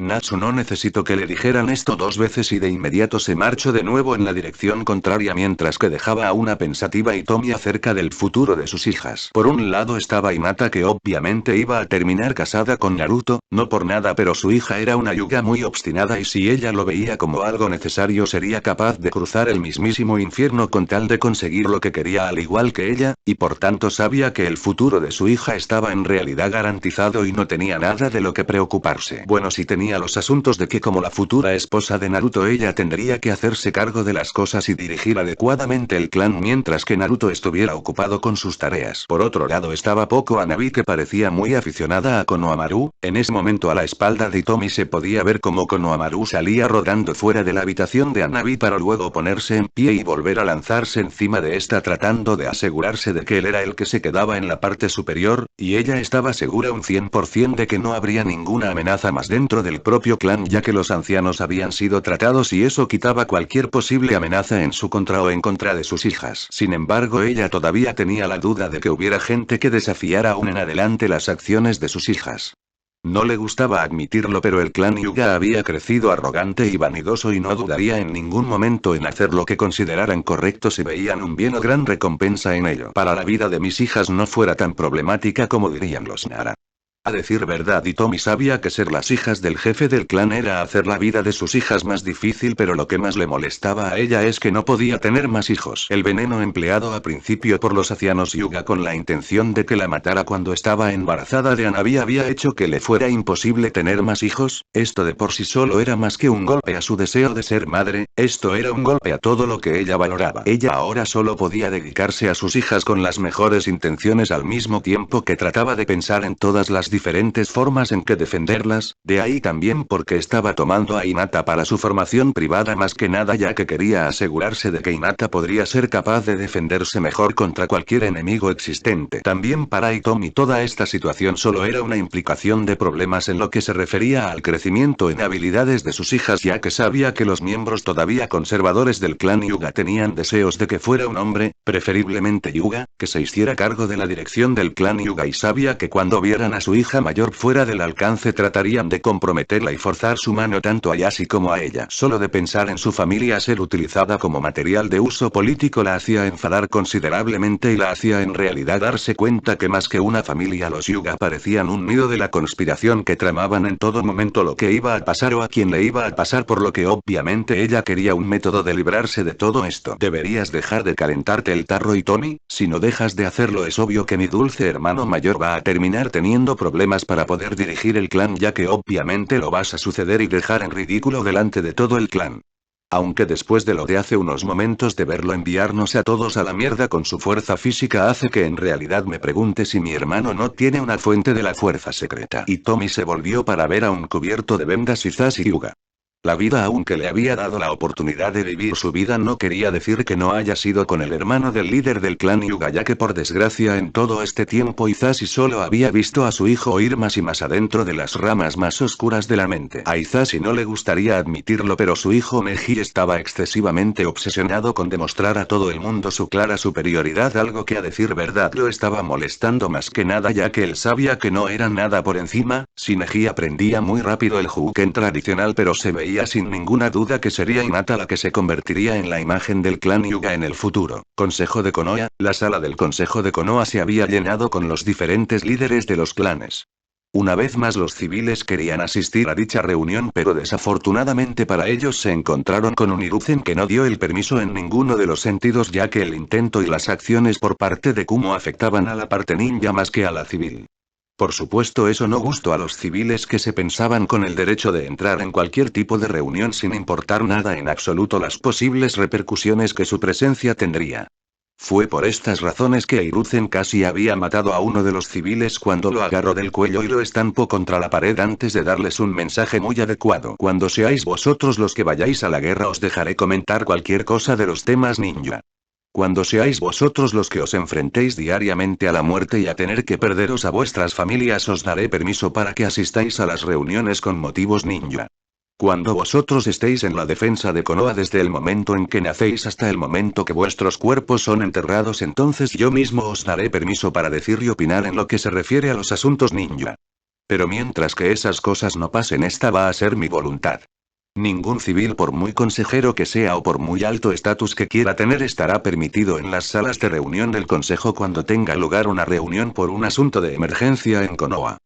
Natsu no necesitó que le dijeran esto dos veces y de inmediato se marchó de nuevo en la dirección contraria, mientras que dejaba a una pensativa Hitomi acerca del futuro de sus hijas. Por un lado estaba Hinata, que obviamente iba a terminar casada con Naruto, no por nada, pero su hija era una Hyuga muy obstinada y si ella lo veía como algo necesario sería capaz de cruzar el mismísimo infierno con tal de conseguir lo que quería, al igual que ella, y por tanto sabía que el futuro de su hija estaba en realidad garantizado y no tenía nada de lo que preocuparse. Bueno, si tenía los asuntos de que como la futura esposa de Naruto ella tendría que hacerse cargo de las cosas y dirigir adecuadamente el clan mientras que Naruto estuviera ocupado con sus tareas. Por otro lado estaba Poco Hanabi, que parecía muy aficionada a Konohamaru. En ese momento a la espalda de Hitomi se podía ver como Konohamaru salía rodando fuera de la habitación de Hanabi para luego ponerse en pie y volver a lanzarse encima de esta tratando de asegurarse de que él era el que se quedaba en la parte superior, y ella estaba segura un 100% de que no habría ninguna amenaza más dentro del propio clan, ya que los ancianos habían sido tratados y eso quitaba cualquier posible amenaza en su contra o en contra de sus hijas. Sin embargo, ella todavía tenía la duda de que hubiera gente que desafiara aún en adelante las acciones de sus hijas. No le gustaba admitirlo, pero el clan Hyuga había crecido arrogante y vanidoso y no dudaría en ningún momento en hacer lo que consideraran correcto si veían un bien o gran recompensa en ello. Para la vida de mis hijas no fuera tan problemática como dirían los Nara. A decir verdad, Hitomi sabía que ser las hijas del jefe del clan era hacer la vida de sus hijas más difícil, pero lo que más le molestaba a ella es que no podía tener más hijos. El veneno empleado a principio por los ancianos Hyuga con la intención de que la matara cuando estaba embarazada de Hanabi había hecho que le fuera imposible tener más hijos. Esto de por sí solo era más que un golpe a su deseo de ser madre, esto era un golpe a todo lo que ella valoraba. Ella ahora solo podía dedicarse a sus hijas con las mejores intenciones al mismo tiempo que trataba de pensar en todas las diferentes formas en que defenderlas, de ahí también porque estaba tomando a Hinata para su formación privada más que nada, ya que quería asegurarse de que Hinata podría ser capaz de defenderse mejor contra cualquier enemigo existente. También para Hitomi toda esta situación solo era una implicación de problemas en lo que se refería al crecimiento en habilidades de sus hijas, ya que sabía que los miembros todavía conservadores del clan Hyuga tenían deseos de que fuera un hombre, preferiblemente Hyuga, que se hiciera cargo de la dirección del clan Hyuga, y sabía que cuando vieran a su hija mayor fuera del alcance tratarían de comprometerla y forzar su mano tanto a Yashi como a ella. Solo de pensar en su familia ser utilizada como material de uso político la hacía enfadar considerablemente y la hacía en realidad darse cuenta que más que una familia los Hyuga parecían un nido de la conspiración que tramaban en todo momento lo que iba a pasar o a quién le iba a pasar, por lo que obviamente ella quería un método de librarse de todo esto. Deberías dejar de calentarte el tarro, Hitomi, si no dejas de hacerlo es obvio que mi dulce hermano mayor va a terminar teniendo problemas para poder dirigir el clan, ya que obviamente lo vas a suceder y dejar en ridículo delante de todo el clan. Aunque después de lo de hace unos momentos de verlo enviarnos a todos a la mierda con su fuerza física hace que en realidad me pregunte si mi hermano no tiene una fuente de la fuerza secreta. Y Tommy se volvió para ver a un cubierto de vendas Hisashi Hyuga. La vida, aunque le había dado la oportunidad de vivir su vida, no quería decir que no haya sido con el hermano del líder del clan Hyuga, ya que por desgracia en todo este tiempo Hisashi solo había visto a su hijo ir más y más adentro de las ramas más oscuras de la mente. A Hisashi no le gustaría admitirlo, pero su hijo Meiji estaba excesivamente obsesionado con demostrar a todo el mundo su clara superioridad, algo que a decir verdad lo estaba molestando más que nada, ya que él sabía que no era nada por encima. Si Meiji aprendía muy rápido el Juken tradicional, pero se veía sin ninguna duda que sería Hinata la que se convertiría en la imagen del clan Hyuga en el futuro. Consejo de Konoha. La sala del Consejo de Konoha se había llenado con los diferentes líderes de los clanes. Una vez más los civiles querían asistir a dicha reunión, pero desafortunadamente para ellos se encontraron con un Hiruzen que no dio el permiso en ninguno de los sentidos, ya que el intento y las acciones por parte de Kumo afectaban a la parte ninja más que a la civil. Por supuesto, eso no gustó a los civiles, que se pensaban con el derecho de entrar en cualquier tipo de reunión sin importar nada en absoluto las posibles repercusiones que su presencia tendría. Fue por estas razones que Hiruzen casi había matado a uno de los civiles cuando lo agarró del cuello y lo estampó contra la pared antes de darles un mensaje muy adecuado. Cuando seáis vosotros los que vayáis a la guerra, os dejaré comentar cualquier cosa de los temas ninja. Cuando seáis vosotros los que os enfrentéis diariamente a la muerte y a tener que perderos a vuestras familias, os daré permiso para que asistáis a las reuniones con motivos ninja. Cuando vosotros estéis en la defensa de Konoha desde el momento en que nacéis hasta el momento que vuestros cuerpos son enterrados, entonces yo mismo os daré permiso para decir y opinar en lo que se refiere a los asuntos ninja. Pero mientras que esas cosas no pasen, esta va a ser mi voluntad. Ningún civil, por muy consejero que sea o por muy alto estatus que quiera tener, estará permitido en las salas de reunión del consejo cuando tenga lugar una reunión por un asunto de emergencia en Konoha.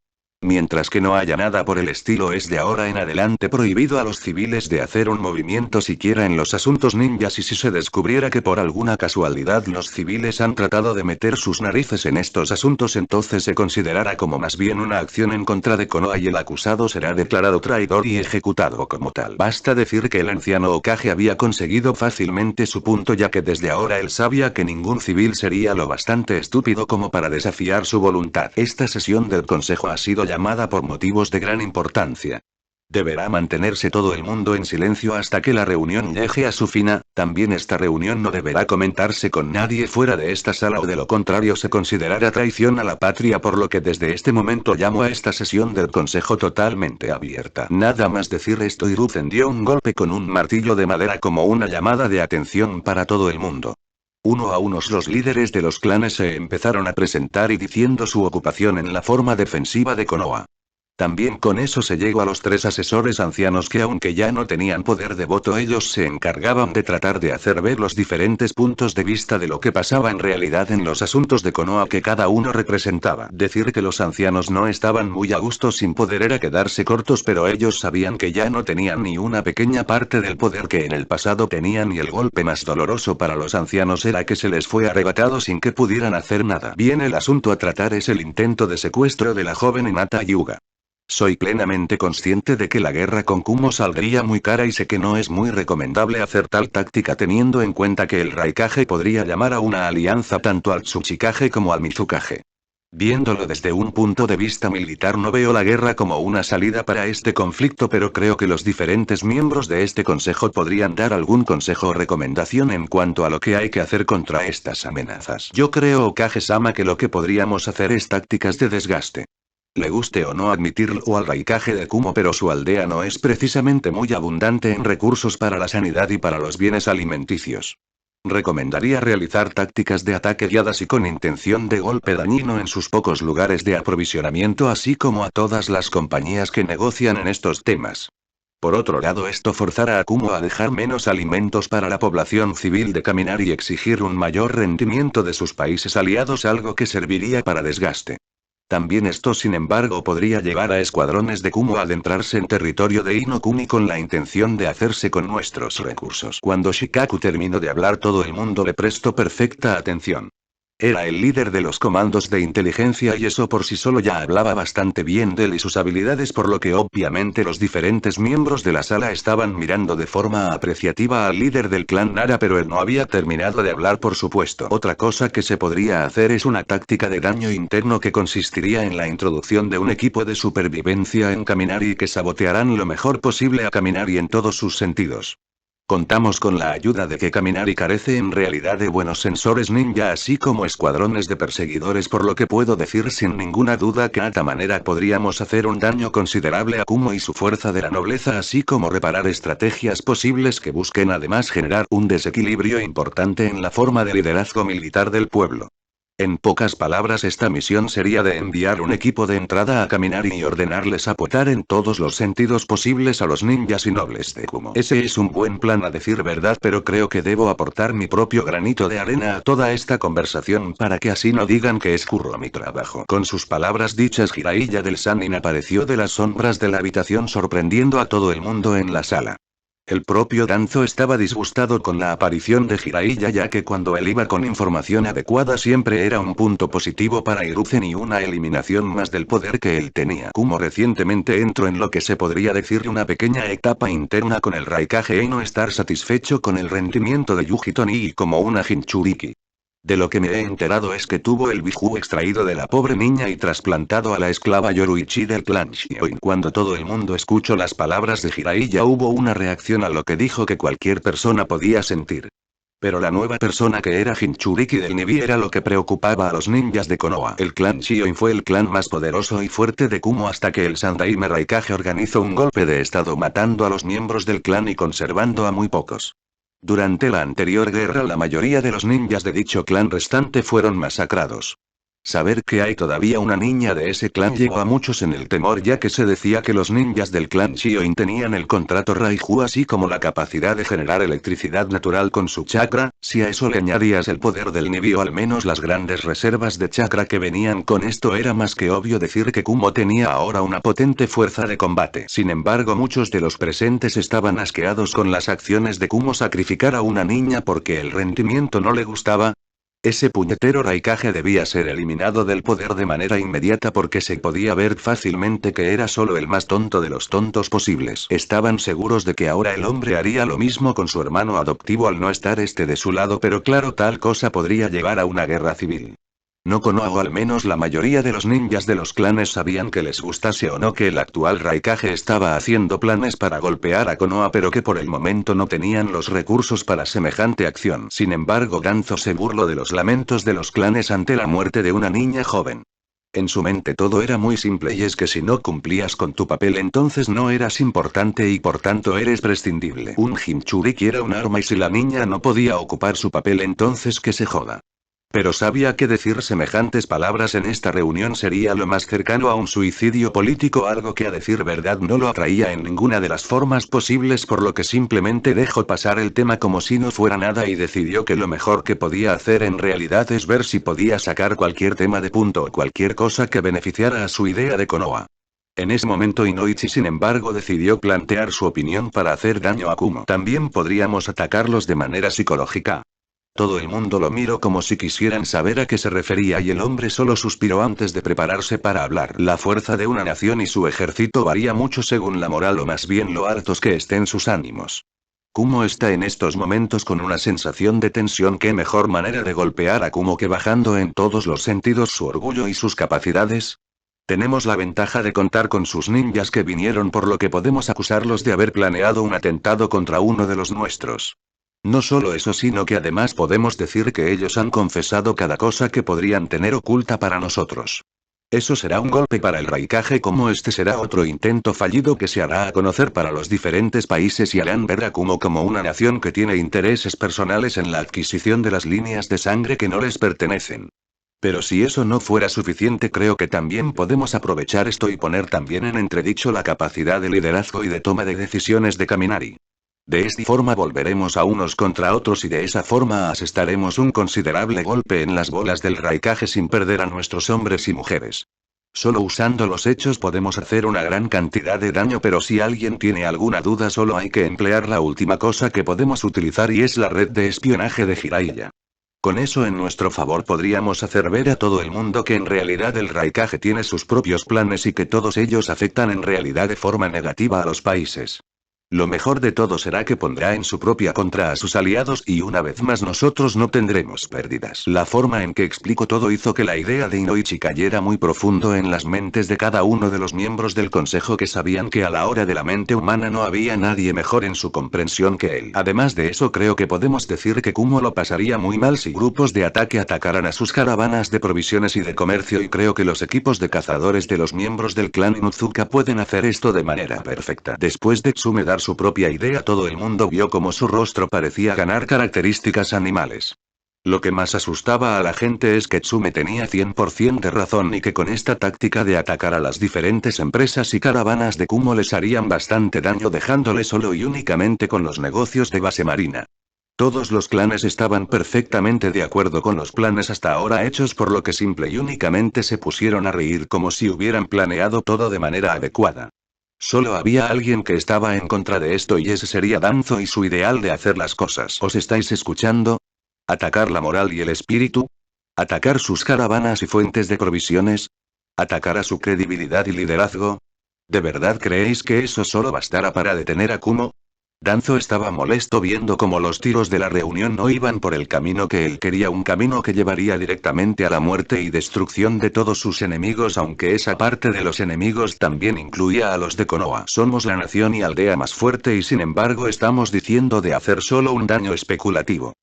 Mientras que no haya nada por el estilo, es de ahora en adelante prohibido a los civiles de hacer un movimiento siquiera en los asuntos ninjas, y si se descubriera que por alguna casualidad los civiles han tratado de meter sus narices en estos asuntos, entonces se considerará como más bien una acción en contra de Konoha y el acusado será declarado traidor y ejecutado como tal. Basta decir que el anciano Hokage había conseguido fácilmente su punto, ya que desde ahora él sabía que ningún civil sería lo bastante estúpido como para desafiar su voluntad. Esta sesión del consejo ha sido llamada por motivos de gran importancia. Deberá mantenerse todo el mundo en silencio hasta que la reunión llegue a su fin. También esta reunión no deberá comentarse con nadie fuera de esta sala, o de lo contrario se considerará traición a la patria, por lo que desde este momento llamo a esta sesión del consejo totalmente abierta. Nada más decir esto, Hiruzen dio un golpe con un martillo de madera como una llamada de atención para todo el mundo. Uno a uno los líderes de los clanes se empezaron a presentar y diciendo su ocupación en la forma defensiva de Konoha. También con eso se llegó a los tres asesores ancianos que, aunque ya no tenían poder de voto, ellos se encargaban de tratar de hacer ver los diferentes puntos de vista de lo que pasaba en realidad en los asuntos de Konoha que cada uno representaba. Decir que los ancianos no estaban muy a gusto sin poder era quedarse cortos, pero ellos sabían que ya no tenían ni una pequeña parte del poder que en el pasado tenían, y el golpe más doloroso para los ancianos era que se les fue arrebatado sin que pudieran hacer nada. Bien, el asunto a tratar es el intento de secuestro de la joven Hinata Hyuga. Soy plenamente consciente de que la guerra con Kumo saldría muy cara, y sé que no es muy recomendable hacer tal táctica teniendo en cuenta que el Raikage podría llamar a una alianza tanto al Tsuchikage como al Mizukage. Viéndolo desde un punto de vista militar, no veo la guerra como una salida para este conflicto, pero creo que los diferentes miembros de este consejo podrían dar algún consejo o recomendación en cuanto a lo que hay que hacer contra estas amenazas. Yo creo, Hokage-sama, que lo que podríamos hacer es tácticas de desgaste. Le guste o no admitirlo al Raikage de Kumo, pero su aldea no es precisamente muy abundante en recursos para la sanidad y para los bienes alimenticios. Recomendaría realizar tácticas de ataque guiadas y con intención de golpe dañino en sus pocos lugares de aprovisionamiento, así como a todas las compañías que negocian en estos temas. Por otro lado, esto forzará a Kumo a dejar menos alimentos para la población civil de Kaminari y exigir un mayor rendimiento de sus países aliados, algo que serviría para desgaste. También esto, sin embargo, podría llevar a escuadrones de Kumo a adentrarse en territorio de Inokuni con la intención de hacerse con nuestros recursos. Cuando Shikaku terminó de hablar, todo el mundo le prestó perfecta atención. Era el líder de los comandos de inteligencia y eso por sí solo ya hablaba bastante bien de él y sus habilidades, por lo que obviamente los diferentes miembros de la sala estaban mirando de forma apreciativa al líder del clan Nara, pero él no había terminado de hablar, por supuesto. Otra cosa que se podría hacer es una táctica de daño interno que consistiría en la introducción de un equipo de supervivencia en Kaminari y que sabotearán lo mejor posible a Kaminari en todos sus sentidos. Contamos con la ayuda de que Kaminari carece en realidad de buenos sensores ninja, así como escuadrones de perseguidores, por lo que puedo decir sin ninguna duda que de esta manera podríamos hacer un daño considerable a Kumo y su fuerza de la nobleza, así como reparar estrategias posibles que busquen además generar un desequilibrio importante en la forma de liderazgo militar del pueblo. En pocas palabras, esta misión sería de enviar un equipo de entrada a caminar y ordenarles apotar en todos los sentidos posibles a los ninjas y nobles de Kumo. Ese es un buen plan a decir verdad, pero creo que debo aportar mi propio granito de arena a toda esta conversación para que así no digan que escurro mi trabajo. Con sus palabras dichas, Jiraiya del Sannin apareció de las sombras de la habitación sorprendiendo a todo el mundo en la sala. El propio Danzo estaba disgustado con la aparición de Jiraiya, ya que cuando él iba con información adecuada siempre era un punto positivo para Hiruzen y una eliminación más del poder que él tenía. Kumo recientemente entró en lo que se podría decir una pequeña etapa interna con el Raikage y no estar satisfecho con el rendimiento de Yuji Toni como una Jinchuriki. De lo que me he enterado es que tuvo el Biju extraído de la pobre niña y trasplantado a la esclava Yoruichi del clan Shioi. Cuando todo el mundo escuchó las palabras de Jiraiya hubo una reacción a lo que dijo que cualquier persona podía sentir. Pero la nueva persona que era Jinchuriki del Nibi era lo que preocupaba a los ninjas de Konoha. El clan Shioi fue el clan más poderoso y fuerte de Kumo hasta que el Sandaime Raikage organizó un golpe de estado matando a los miembros del clan y conservando a muy pocos. Durante la anterior guerra la mayoría de los ninjas de dicho clan restante fueron masacrados. Saber que hay todavía una niña de ese clan llegó a muchos en el temor, ya que se decía que los ninjas del clan Shioin tenían el contrato Raiju así como la capacidad de generar electricidad natural con su chakra. Si a eso le añadías el poder del Nibi o al menos las grandes reservas de chakra que venían con esto, era más que obvio decir que Kumo tenía ahora una potente fuerza de combate. Sin embargo, muchos de los presentes estaban asqueados con las acciones de Kumo sacrificar a una niña porque el rendimiento no le gustaba. Ese puñetero Raikage debía ser eliminado del poder de manera inmediata porque se podía ver fácilmente que era solo el más tonto de los tontos posibles. Estaban seguros de que ahora el hombre haría lo mismo con su hermano adoptivo al no estar este de su lado, pero claro, tal cosa podría llevar a una guerra civil. No Konoha, o al menos la mayoría de los ninjas de los clanes sabían, que les gustase o no, que el actual Raikage estaba haciendo planes para golpear a Konoha, pero que por el momento no tenían los recursos para semejante acción. Sin embargo, Danzo se burló de los lamentos de los clanes ante la muerte de una niña joven. En su mente todo era muy simple, y es que si no cumplías con tu papel entonces no eras importante y por tanto eres prescindible. Un Jinchuriki era un arma y si la niña no podía ocupar su papel entonces que se joda. Pero sabía que decir semejantes palabras en esta reunión sería lo más cercano a un suicidio político, algo que a decir verdad no lo atraía en ninguna de las formas posibles, por lo que simplemente dejó pasar el tema como si no fuera nada y decidió que lo mejor que podía hacer en realidad es ver si podía sacar cualquier tema de punto o cualquier cosa que beneficiara a su idea de Konoha. En ese momento Inoichi sin embargo decidió plantear su opinión para hacer daño a Kumo. También podríamos atacarlos de manera psicológica. Todo el mundo lo miró como si quisieran saber a qué se refería y el hombre solo suspiró antes de prepararse para hablar. La fuerza de una nación y su ejército varía mucho según la moral o más bien lo hartos que estén sus ánimos. Kumo está en estos momentos con una sensación de tensión. ¿Qué mejor manera de golpear a Kumo que bajando en todos los sentidos su orgullo y sus capacidades? Tenemos la ventaja de contar con sus ninjas que vinieron, por lo que podemos acusarlos de haber planeado un atentado contra uno de los nuestros. No solo eso, sino que además podemos decir que ellos han confesado cada cosa que podrían tener oculta para nosotros. Eso será un golpe para el Raikage, como este será otro intento fallido que se hará a conocer para los diferentes países y harán ver a Kumo como una nación que tiene intereses personales en la adquisición de las líneas de sangre que no les pertenecen. Pero si eso no fuera suficiente, creo que también podemos aprovechar esto y poner también en entredicho la capacidad de liderazgo y de toma de decisiones de Kaminari. De esta forma volveremos a unos contra otros y de esa forma asestaremos un considerable golpe en las bolas del Raikage sin perder a nuestros hombres y mujeres. Solo usando los hechos podemos hacer una gran cantidad de daño, pero si alguien tiene alguna duda solo hay que emplear la última cosa que podemos utilizar y es la red de espionaje de Jiraiya. Con eso en nuestro favor podríamos hacer ver a todo el mundo que en realidad el Raikage tiene sus propios planes y que todos ellos afectan en realidad de forma negativa a los países. Lo mejor de todo será que pondrá en su propia contra a sus aliados y una vez más nosotros no tendremos pérdidas. La forma en que explicó todo hizo que la idea de Inoichi cayera muy profundo en las mentes de cada uno de los miembros del consejo, que sabían que a la hora de la mente humana no había nadie mejor en su comprensión que él. Además de eso, creo que podemos decir que Kumo lo pasaría muy mal si grupos de ataque atacaran a sus caravanas de provisiones y de comercio, y creo que los equipos de cazadores de los miembros del clan Inuzuka pueden hacer esto de manera perfecta. Después de Tsume dar su propia idea, todo el mundo vio como su rostro parecía ganar características animales. Lo que más asustaba a la gente es que Tsume tenía 100% de razón y que con esta táctica de atacar a las diferentes empresas y caravanas de Kumo les harían bastante daño dejándole solo y únicamente con los negocios de base marina. Todos los clanes estaban perfectamente de acuerdo con los planes hasta ahora hechos por lo que simple y únicamente se pusieron a reír como si hubieran planeado todo de manera adecuada. Solo había alguien que estaba en contra de esto y ese sería Danzo y su ideal de hacer las cosas. ¿Os estáis escuchando? ¿Atacar la moral y el espíritu? ¿Atacar sus caravanas y fuentes de provisiones? ¿Atacar a su credibilidad y liderazgo? ¿De verdad creéis que eso solo bastará para detener a Kumo? Danzo estaba molesto viendo cómo los tiros de la reunión no iban por el camino que él quería, un camino que llevaría directamente a la muerte y destrucción de todos sus enemigos, aunque esa parte de los enemigos también incluía a los de Konoha. Somos la nación y aldea más fuerte y sin embargo estamos diciendo de hacer solo un daño especulativo.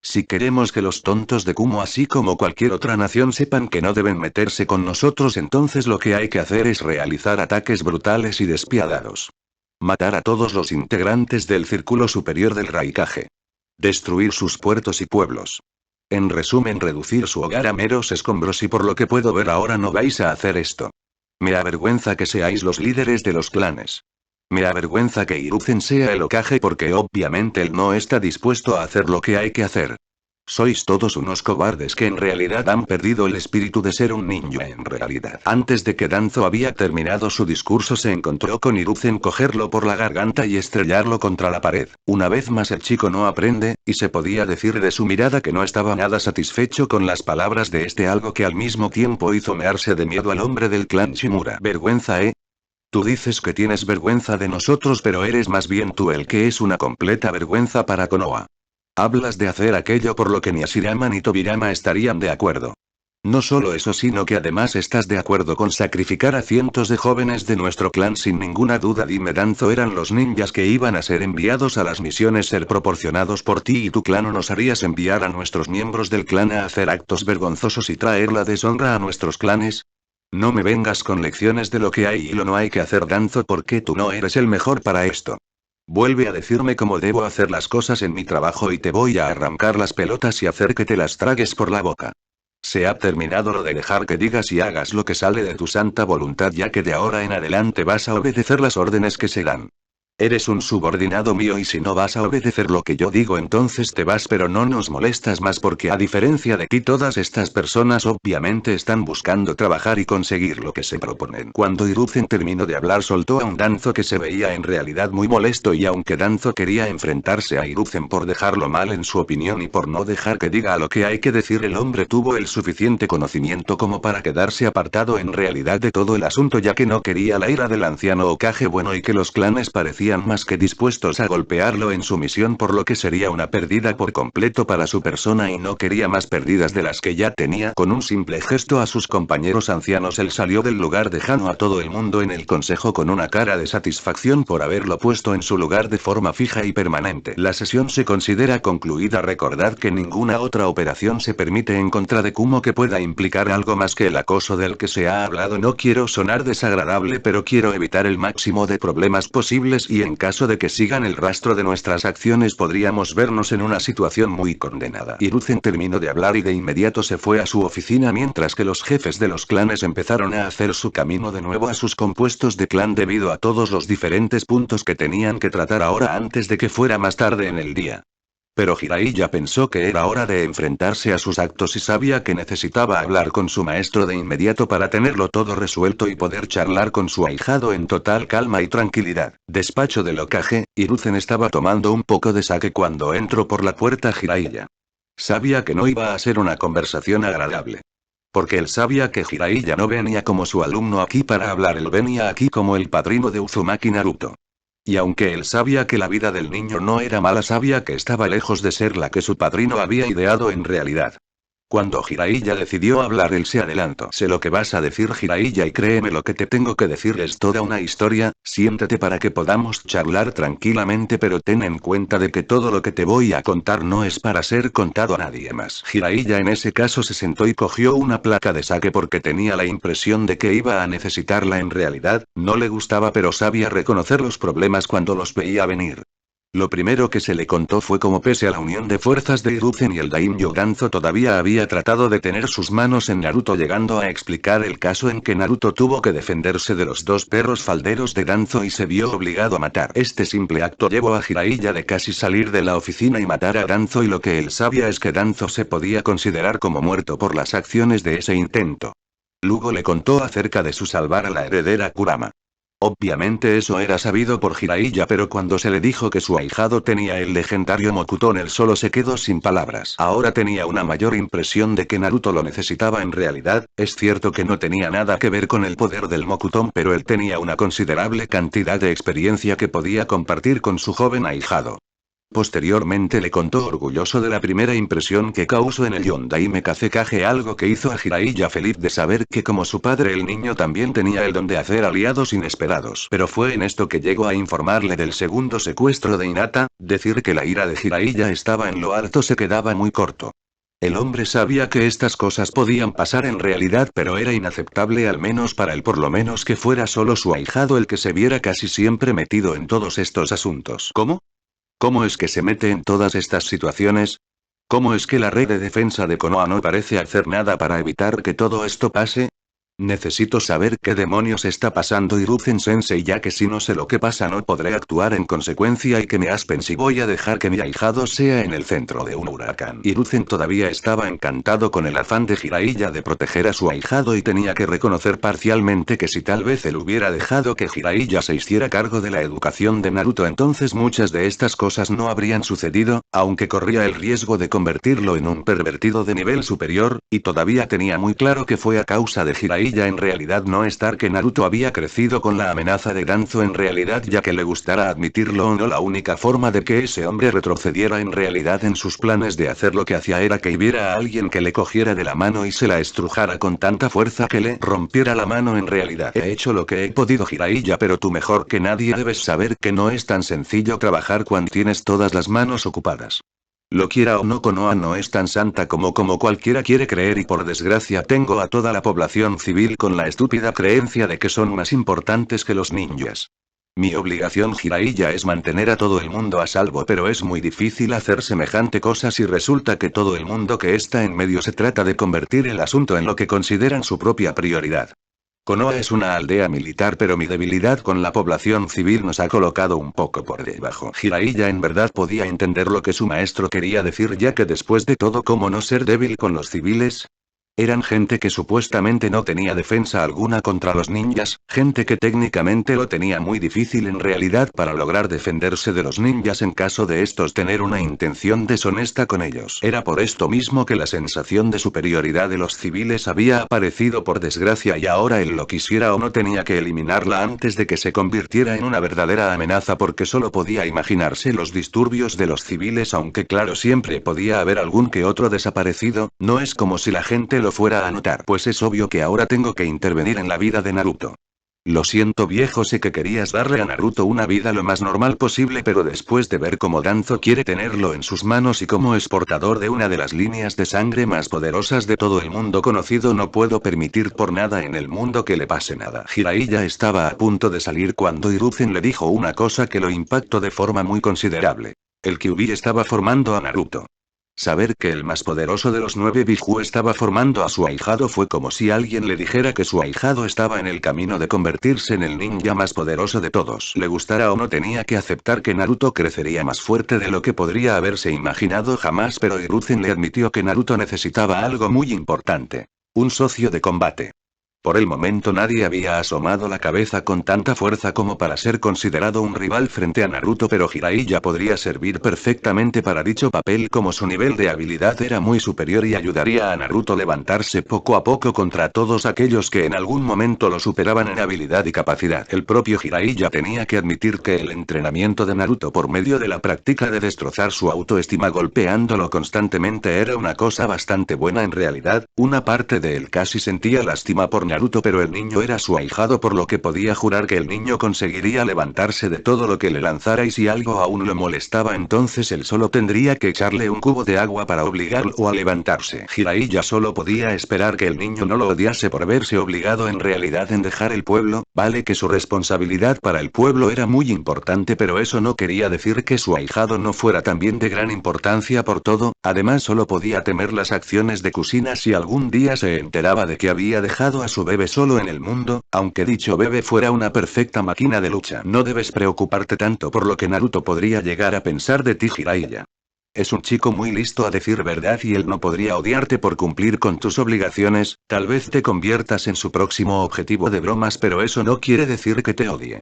Si queremos que los tontos de Kumo así como cualquier otra nación sepan que no deben meterse con nosotros, entonces lo que hay que hacer es realizar ataques brutales y despiadados. Matar a todos los integrantes del círculo superior del Raikage. Destruir sus puertos y pueblos. En resumen, reducir su hogar a meros escombros y por lo que puedo ver ahora no vais a hacer esto. Me avergüenza que seáis los líderes de los clanes. Me avergüenza que Hiruzen sea el Hokage porque obviamente él no está dispuesto a hacer lo que hay que hacer. Sois todos unos cobardes que en realidad han perdido el espíritu de ser un ninja en realidad. Antes de que Danzo había terminado su discurso se encontró con Hiruzen cogerlo por la garganta y estrellarlo contra la pared. Una vez más el chico no aprende, y se podía decir de su mirada que no estaba nada satisfecho con las palabras de este, algo que al mismo tiempo hizo mearse de miedo al hombre del clan Shimura. Vergüenza, ¿eh? Tú dices que tienes vergüenza de nosotros pero eres más bien tú el que es una completa vergüenza para Konoha. Hablas de hacer aquello por lo que ni Ashirama ni Tobirama estarían de acuerdo. No solo eso, sino que además estás de acuerdo con sacrificar a cientos de jóvenes de nuestro clan sin ninguna duda. Dime, Danzo, ¿eran los ninjas que iban a ser enviados a las misiones ser proporcionados por ti y tu clan, o nos harías enviar a nuestros miembros del clan a hacer actos vergonzosos y traer la deshonra a nuestros clanes? No me vengas con lecciones de lo que hay y lo no hay que hacer, Danzo, porque tú no eres el mejor para esto. Vuelve a decirme cómo debo hacer las cosas en mi trabajo y te voy a arrancar las pelotas y hacer que te las tragues por la boca. Se ha terminado lo de dejar que digas y hagas lo que sale de tu santa voluntad, ya que de ahora en adelante vas a obedecer las órdenes que se dan. Eres un subordinado mío y si no vas a obedecer lo que yo digo entonces te vas, pero no nos molestas más porque a diferencia de ti todas estas personas obviamente están buscando trabajar y conseguir lo que se proponen. Cuando Hiruzen terminó de hablar soltó a un Danzo que se veía en realidad muy molesto, y aunque Danzo quería enfrentarse a Hiruzen por dejarlo mal en su opinión y por no dejar que diga lo que hay que decir, el hombre tuvo el suficiente conocimiento como para quedarse apartado en realidad de todo el asunto, ya que no quería la ira del anciano Hokage bueno y que los clanes parecían más que dispuestos a golpearlo en su misión, por lo que sería una pérdida por completo para su persona y no quería más pérdidas de las que ya tenía. Con un simple gesto a sus compañeros ancianos él salió del lugar dejando a todo el mundo en el consejo con una cara de satisfacción por haberlo puesto en su lugar de forma fija y permanente. La sesión se considera concluida. Recordad que ninguna otra operación se permite en contra de Kumo que pueda implicar algo más que el acoso del que se ha hablado. No quiero sonar desagradable pero quiero evitar el máximo de problemas posibles y en caso de que sigan el rastro de nuestras acciones podríamos vernos en una situación muy condenada. Hiruzen terminó de hablar y de inmediato se fue a su oficina mientras que los jefes de los clanes empezaron a hacer su camino de nuevo a sus compuestos de clan debido a todos los diferentes puntos que tenían que tratar ahora antes de que fuera más tarde en el día. Pero Jiraiya pensó que era hora de enfrentarse a sus actos y sabía que necesitaba hablar con su maestro de inmediato para tenerlo todo resuelto y poder charlar con su ahijado en total calma y tranquilidad. Despacho del Hokage, Hiruzen estaba tomando un poco de sake cuando entró por la puerta Jiraiya. Sabía que no iba a ser una conversación agradable. Porque él sabía que Jiraiya no venía como su alumno aquí para hablar, él venía aquí como el padrino de Uzumaki Naruto. Y aunque él sabía que la vida del niño no era mala, sabía que estaba lejos de ser la que su padrino había ideado en realidad. Cuando Jiraiya decidió hablar él se adelantó. Sé lo que vas a decir, Jiraiya, y créeme, lo que te tengo que decir es toda una historia. Siéntate para que podamos charlar tranquilamente, pero ten en cuenta de que todo lo que te voy a contar no es para ser contado a nadie más. Jiraiya en ese caso se sentó y cogió una placa de sake porque tenía la impresión de que iba a necesitarla. En realidad, no le gustaba pero sabía reconocer los problemas cuando los veía venir. Lo primero que se le contó fue cómo pese a la unión de fuerzas de Hiruzen y el Daimyo Danzo todavía había tratado de tener sus manos en Naruto, llegando a explicar el caso en que Naruto tuvo que defenderse de los dos perros falderos de Danzo y se vio obligado a matar. Este simple acto llevó a Jiraiya de casi salir de la oficina y matar a Danzo, y lo que él sabía es que Danzo se podía considerar como muerto por las acciones de ese intento. Luego le contó acerca de su salvar a la heredera Kurama. Obviamente eso era sabido por Jiraiya, pero cuando se le dijo que su ahijado tenía el legendario Mokuton, él solo se quedó sin palabras. Ahora tenía una mayor impresión de que Naruto lo necesitaba en realidad. Es cierto que no tenía nada que ver con el poder del Mokuton, pero él tenía una considerable cantidad de experiencia que podía compartir con su joven ahijado. Posteriormente le contó orgulloso de la primera impresión que causó en el Yondaime Kazekage, algo que hizo a Jiraiya feliz de saber que como su padre el niño también tenía el don de hacer aliados inesperados. Pero fue en esto que llegó a informarle del segundo secuestro de Hinata. Decir que la ira de Jiraiya estaba en lo alto se quedaba muy corto. El hombre sabía que estas cosas podían pasar en realidad, pero era inaceptable, al menos para él, por lo menos que fuera solo su ahijado el que se viera casi siempre metido en todos estos asuntos. ¿Cómo? ¿Cómo es que se mete en todas estas situaciones? ¿Cómo es que la red de defensa de Konoha no parece hacer nada para evitar que todo esto pase? Necesito saber qué demonios está pasando Hiruzen-sensei, ya que si no sé lo que pasa no podré actuar en consecuencia, y que me aspen si voy a dejar que mi ahijado sea en el centro de un huracán. Hiruzen todavía estaba encantado con el afán de Jiraiya de proteger a su ahijado, y tenía que reconocer parcialmente que si tal vez él hubiera dejado que Jiraiya se hiciera cargo de la educación de Naruto, entonces muchas de estas cosas no habrían sucedido, aunque corría el riesgo de convertirlo en un pervertido de nivel superior, y todavía tenía muy claro que fue a causa de Jiraiya en realidad, no estar, que Naruto había crecido con la amenaza de Danzo en realidad, ya que le gustara admitirlo o no, la única forma de que ese hombre retrocediera en realidad en sus planes de hacer lo que hacía era que hubiera a alguien que le cogiera de la mano y se la estrujara con tanta fuerza que le rompiera la mano. En realidad he hecho lo que he podido, Jiraiya, pero tú mejor que nadie debes saber que no es tan sencillo trabajar cuando tienes todas las manos ocupadas. Lo quiera o no, Konoha no es tan santa como cualquiera quiere creer, y por desgracia tengo a toda la población civil con la estúpida creencia de que son más importantes que los ninjas. Mi obligación, Jiraiya, es mantener a todo el mundo a salvo, pero es muy difícil hacer semejante cosa si resulta que todo el mundo que está en medio se trata de convertir el asunto en lo que consideran su propia prioridad. Konoha es una aldea militar, pero mi debilidad con la población civil nos ha colocado un poco por debajo. Jiraiya en verdad podía entender lo que su maestro quería decir, ya que después de todo, ¿cómo no ser débil con los civiles? Eran gente que supuestamente no tenía defensa alguna contra los ninjas, gente que técnicamente lo tenía muy difícil en realidad para lograr defenderse de los ninjas en caso de estos tener una intención deshonesta con ellos. Era por esto mismo que la sensación de superioridad de los civiles había aparecido por desgracia, y ahora él lo quisiera o no tenía que eliminarla antes de que se convirtiera en una verdadera amenaza, porque solo podía imaginarse los disturbios de los civiles, aunque claro, siempre podía haber algún que otro desaparecido. No es como si la gente lo fuera a notar, pues es obvio que ahora tengo que intervenir en la vida de Naruto. Lo siento, viejo, sé que querías darle a Naruto una vida lo más normal posible, pero después de ver cómo Danzo quiere tenerlo en sus manos y cómo es portador de una de las líneas de sangre más poderosas de todo el mundo conocido, no puedo permitir por nada en el mundo que le pase nada. Jiraiya estaba a punto de salir cuando Hiruzen le dijo una cosa que lo impactó de forma muy considerable. El Kyuubi estaba formando a Naruto. Saber que el más poderoso de los 9 Biju estaba formando a su ahijado fue como si alguien le dijera que su ahijado estaba en el camino de convertirse en el ninja más poderoso de todos. Le gustara o no, tenía que aceptar que Naruto crecería más fuerte de lo que podría haberse imaginado jamás, pero Hiruzen le admitió que Naruto necesitaba algo muy importante: un socio de combate. Por el momento nadie había asomado la cabeza con tanta fuerza como para ser considerado un rival frente a Naruto, pero Jiraiya podría servir perfectamente para dicho papel, como su nivel de habilidad era muy superior y ayudaría a Naruto levantarse poco a poco contra todos aquellos que en algún momento lo superaban en habilidad y capacidad. El propio Jiraiya tenía que admitir que el entrenamiento de Naruto por medio de la práctica de destrozar su autoestima golpeándolo constantemente era una cosa bastante buena en realidad. Una parte de él casi sentía lástima por Naruto, pero el niño era su ahijado, por lo que podía jurar que el niño conseguiría levantarse de todo lo que le lanzara, y si algo aún lo molestaba, entonces él solo tendría que echarle un cubo de agua para obligarlo a levantarse. Jiraiya solo podía esperar que el niño no lo odiase por verse obligado en realidad en dejar el pueblo. Vale que su responsabilidad para el pueblo era muy importante, pero eso no quería decir que su ahijado no fuera también de gran importancia por todo. Además, solo podía temer las acciones de Kushina si algún día se enteraba de que había dejado a su bebé solo en el mundo, aunque dicho bebé fuera una perfecta máquina de lucha. No debes preocuparte tanto por lo que Naruto podría llegar a pensar de ti, Jiraiya. Es un chico muy listo, a decir verdad, y él no podría odiarte por cumplir con tus obligaciones. Tal vez te conviertas en su próximo objetivo de bromas, pero eso no quiere decir que te odie.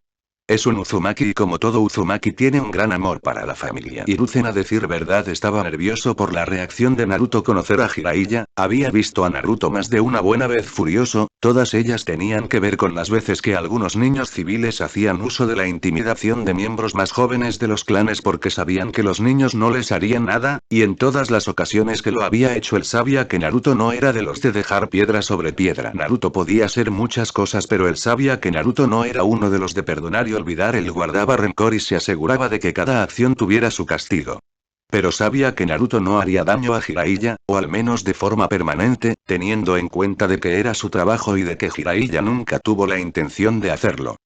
Es un Uzumaki y como todo Uzumaki tiene un gran amor para la familia. Hiruzen, a decir verdad, estaba nervioso por la reacción de Naruto. Conocer a Jiraiya, había visto a Naruto más de una buena vez furioso, todas ellas tenían que ver con las veces que algunos niños civiles hacían uso de la intimidación de miembros más jóvenes de los clanes porque sabían que los niños no les harían nada, y en todas las ocasiones que lo había hecho él sabía que Naruto no era de los de dejar piedra sobre piedra. Naruto podía ser muchas cosas, pero él sabía que Naruto no era uno de los de perdonar y olvidar. Él guardaba rencor y se aseguraba de que cada acción tuviera su castigo. Pero sabía que Naruto no haría daño a Jiraiya, o al menos de forma permanente, teniendo en cuenta de que era su trabajo y de que Jiraiya nunca tuvo la intención de hacerlo.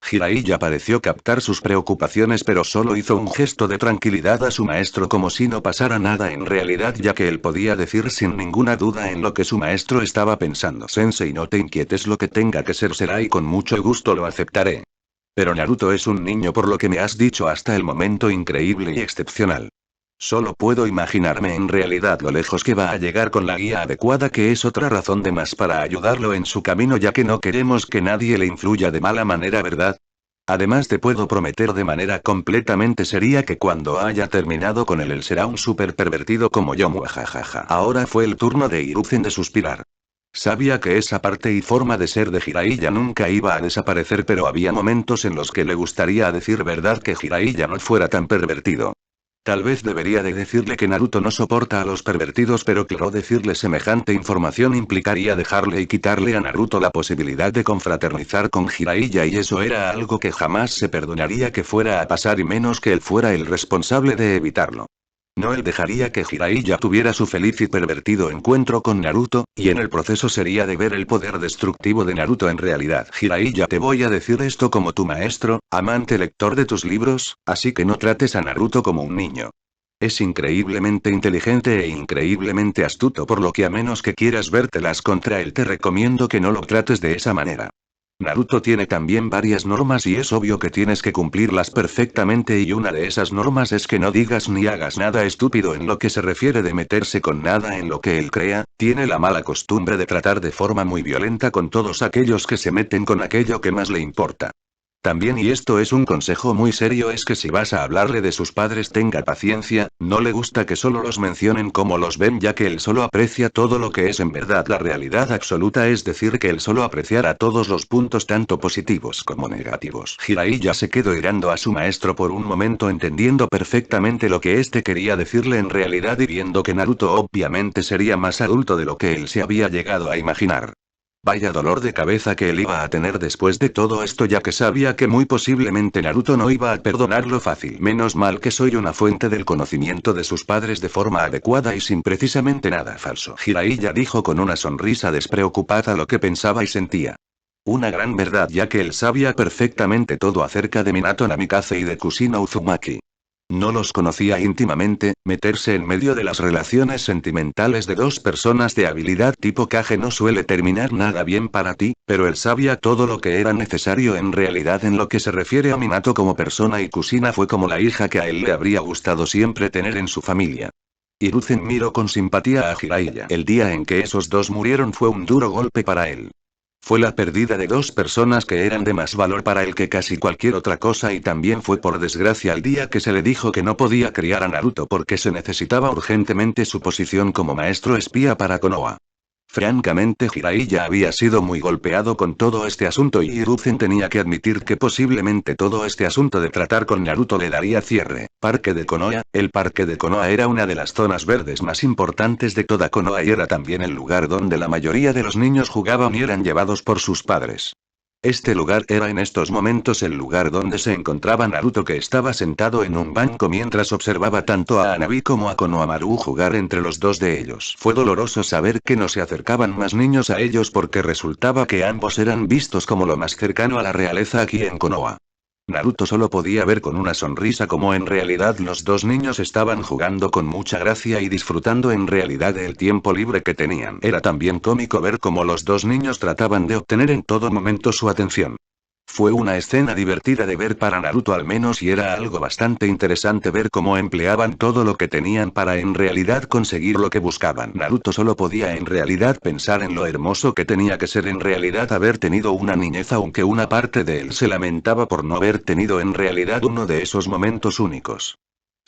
Jiraiya pareció captar sus preocupaciones, pero solo hizo un gesto de tranquilidad a su maestro como si no pasara nada en realidad, ya que él podía decir sin ninguna duda en lo que su maestro estaba pensando. Sensei, no te inquietes, lo que tenga que ser será y con mucho gusto lo aceptaré. Pero Naruto es un niño por lo que me has dicho hasta el momento, increíble y excepcional. Solo puedo imaginarme en realidad lo lejos que va a llegar con la guía adecuada, que es otra razón de más para ayudarlo en su camino, ya que no queremos que nadie le influya de mala manera, ¿verdad? Además, te puedo prometer de manera completamente seria que cuando haya terminado con él será un súper pervertido como yo. Muajajaja. Ahora fue el turno de Hiruzen de suspirar. Sabía que esa parte y forma de ser de Jiraiya nunca iba a desaparecer, pero había momentos en los que le gustaría, a decir verdad, que Jiraiya no fuera tan pervertido. Tal vez debería de decirle que Naruto no soporta a los pervertidos, pero claro, decirle semejante información implicaría dejarle y quitarle a Naruto la posibilidad de confraternizar con Jiraiya, y eso era algo que jamás se perdonaría que fuera a pasar, y menos que él fuera el responsable de evitarlo. No, él dejaría que Jiraiya tuviera su feliz y pervertido encuentro con Naruto, y en el proceso sería de ver el poder destructivo de Naruto en realidad. Jiraiya, te voy a decir esto como tu maestro, amante lector de tus libros, así que no trates a Naruto como un niño. Es increíblemente inteligente e increíblemente astuto, por lo que a menos que quieras vértelas contra él te recomiendo que no lo trates de esa manera. Naruto tiene también varias normas y es obvio que tienes que cumplirlas perfectamente, y una de esas normas es que no digas ni hagas nada estúpido en lo que se refiere de meterse con nada en lo que él crea. Tiene la mala costumbre de tratar de forma muy violenta con todos aquellos que se meten con aquello que más le importa. También, y esto es un consejo muy serio, es que si vas a hablarle de sus padres tenga paciencia, no le gusta que solo los mencionen como los ven, ya que él solo aprecia todo lo que es en verdad la realidad absoluta, es decir, que él solo apreciará todos los puntos tanto positivos como negativos. Jiraiya se quedó mirando a su maestro por un momento, entendiendo perfectamente lo que éste quería decirle en realidad, y viendo que Naruto obviamente sería más adulto de lo que él se había llegado a imaginar. Vaya dolor de cabeza que él iba a tener después de todo esto, ya que sabía que muy posiblemente Naruto no iba a perdonarlo fácil. Menos mal que soy una fuente del conocimiento de sus padres de forma adecuada y sin precisamente nada falso. Jiraiya dijo con una sonrisa despreocupada lo que pensaba y sentía. Una gran verdad, ya que él sabía perfectamente todo acerca de Minato Namikaze y de Kushina Uzumaki. No los conocía íntimamente. Meterse en medio de las relaciones sentimentales de dos personas de habilidad tipo Kage no suele terminar nada bien para ti, pero él sabía todo lo que era necesario en realidad en lo que se refiere a Minato como persona, y Kushina fue como la hija que a él le habría gustado siempre tener en su familia. Hiruzen miró con simpatía a Jiraiya. El día en que esos dos murieron fue un duro golpe para él. Fue la pérdida de dos personas que eran de más valor para él que casi cualquier otra cosa, y también fue por desgracia el día que se le dijo que no podía criar a Naruto porque se necesitaba urgentemente su posición como maestro espía para Konoha. Francamente Jiraiya había sido muy golpeado con todo este asunto y Hiruzen tenía que admitir que posiblemente todo este asunto de tratar con Naruto le daría cierre. Parque de Konoha. El Parque de Konoha era una de las zonas verdes más importantes de toda Konoha y era también el lugar donde la mayoría de los niños jugaban y eran llevados por sus padres. Este lugar era en estos momentos el lugar donde se encontraba Naruto, que estaba sentado en un banco mientras observaba tanto a Hanabi como a Konohamaru jugar entre los dos de ellos. Fue doloroso saber que no se acercaban más niños a ellos porque resultaba que ambos eran vistos como lo más cercano a la realeza aquí en Konoha. Naruto solo podía ver con una sonrisa cómo en realidad los dos niños estaban jugando con mucha gracia y disfrutando en realidad del tiempo libre que tenían. Era también cómico ver cómo los dos niños trataban de obtener en todo momento su atención. Fue una escena divertida de ver para Naruto al menos, y era algo bastante interesante ver cómo empleaban todo lo que tenían para en realidad conseguir lo que buscaban. Naruto solo podía en realidad pensar en lo hermoso que tenía que ser en realidad haber tenido una niñez, aunque una parte de él se lamentaba por no haber tenido en realidad uno de esos momentos únicos.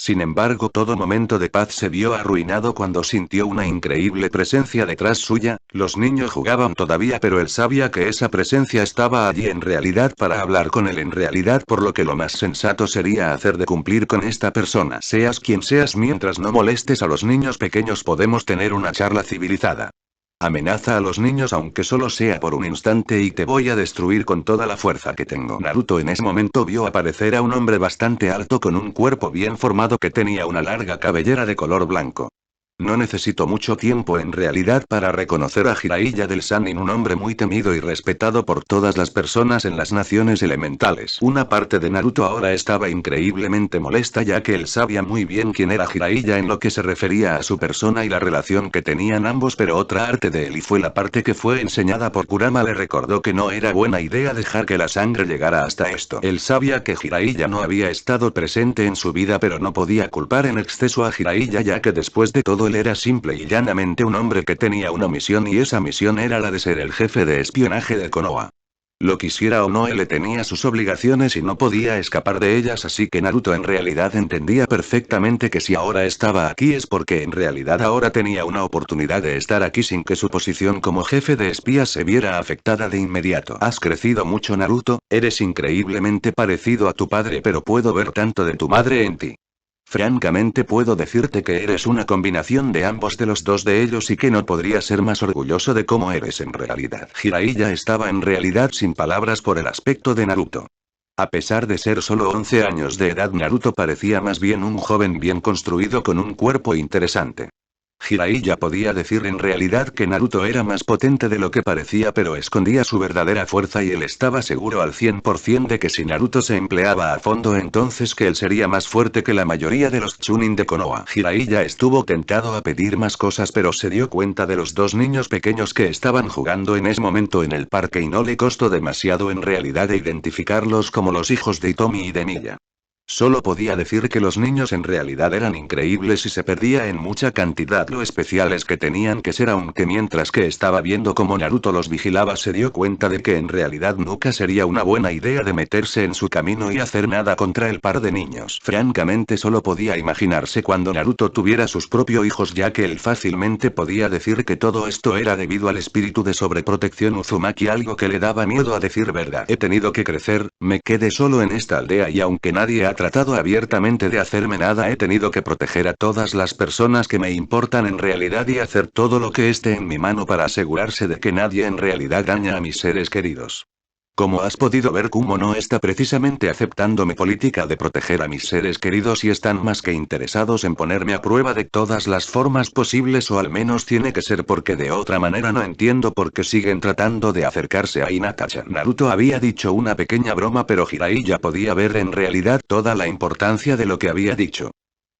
Sin embargo, todo momento de paz se vio arruinado cuando sintió una increíble presencia detrás suya. Los niños jugaban todavía, pero él sabía que esa presencia estaba allí en realidad para hablar con él en realidad, por lo que lo más sensato sería hacer de cumplir con esta persona. Seas quien seas, mientras no molestes a los niños pequeños podemos tener una charla civilizada. Amenaza a los niños aunque solo sea por un instante y te voy a destruir con toda la fuerza que tengo. Naruto en ese momento vio aparecer a un hombre bastante alto con un cuerpo bien formado que tenía una larga cabellera de color blanco. No necesitó mucho tiempo en realidad para reconocer a Jiraiya del Sannin, un hombre muy temido y respetado por todas las personas en las naciones elementales. Una parte de Naruto ahora estaba increíblemente molesta, ya que él sabía muy bien quién era Jiraiya en lo que se refería a su persona y la relación que tenían ambos, pero otra parte de él, y fue la parte que fue enseñada por Kurama, le recordó que no era buena idea dejar que la sangre llegara hasta esto. Él sabía que Jiraiya no había estado presente en su vida, pero no podía culpar en exceso a Jiraiya, ya que después de todo él era simple y llanamente un hombre que tenía una misión, y esa misión era la de ser el jefe de espionaje de Konoha. Lo quisiera o no, él tenía sus obligaciones y no podía escapar de ellas, así que Naruto en realidad entendía perfectamente que si ahora estaba aquí es porque en realidad ahora tenía una oportunidad de estar aquí sin que su posición como jefe de espías se viera afectada de inmediato. Has crecido mucho, Naruto, eres increíblemente parecido a tu padre, pero puedo ver tanto de tu madre en ti. Francamente puedo decirte que eres una combinación de ambos, de los dos de ellos, y que no podría ser más orgulloso de cómo eres en realidad. Jiraiya estaba en realidad sin palabras por el aspecto de Naruto. A pesar de ser solo 11 años de edad, Naruto parecía más bien un joven bien construido con un cuerpo interesante. Jiraiya podía decir en realidad que Naruto era más potente de lo que parecía, pero escondía su verdadera fuerza y él estaba seguro al 100% de que si Naruto se empleaba a fondo, entonces que él sería más fuerte que la mayoría de los Chunin de Konoha. Jiraiya estuvo tentado a pedir más cosas, pero se dio cuenta de los dos niños pequeños que estaban jugando en ese momento en el parque y no le costó demasiado en realidad identificarlos como los hijos de Itomi y de Miya. Solo podía decir que los niños en realidad eran increíbles y se perdía en mucha cantidad lo especiales que tenían que ser, aunque mientras que estaba viendo cómo Naruto los vigilaba se dio cuenta de que en realidad nunca sería una buena idea de meterse en su camino y hacer nada contra el par de niños. Francamente solo podía imaginarse cuando Naruto tuviera sus propios hijos, ya que él fácilmente podía decir que todo esto era debido al espíritu de sobreprotección Uzumaki, algo que le daba miedo a decir verdad. He tenido que crecer, me quedé solo en esta aldea y aunque nadie ha tratado abiertamente de hacerme nada, he tenido que proteger a todas las personas que me importan en realidad y hacer todo lo que esté en mi mano para asegurarse de que nadie en realidad daña a mis seres queridos. Como has podido ver, Kumo no está precisamente aceptando mi política de proteger a mis seres queridos y están más que interesados en ponerme a prueba de todas las formas posibles, o al menos tiene que ser, porque de otra manera no entiendo por qué siguen tratando de acercarse a Hinata-chan. Naruto había dicho una pequeña broma, pero Jiraiya podía ver en realidad toda la importancia de lo que había dicho.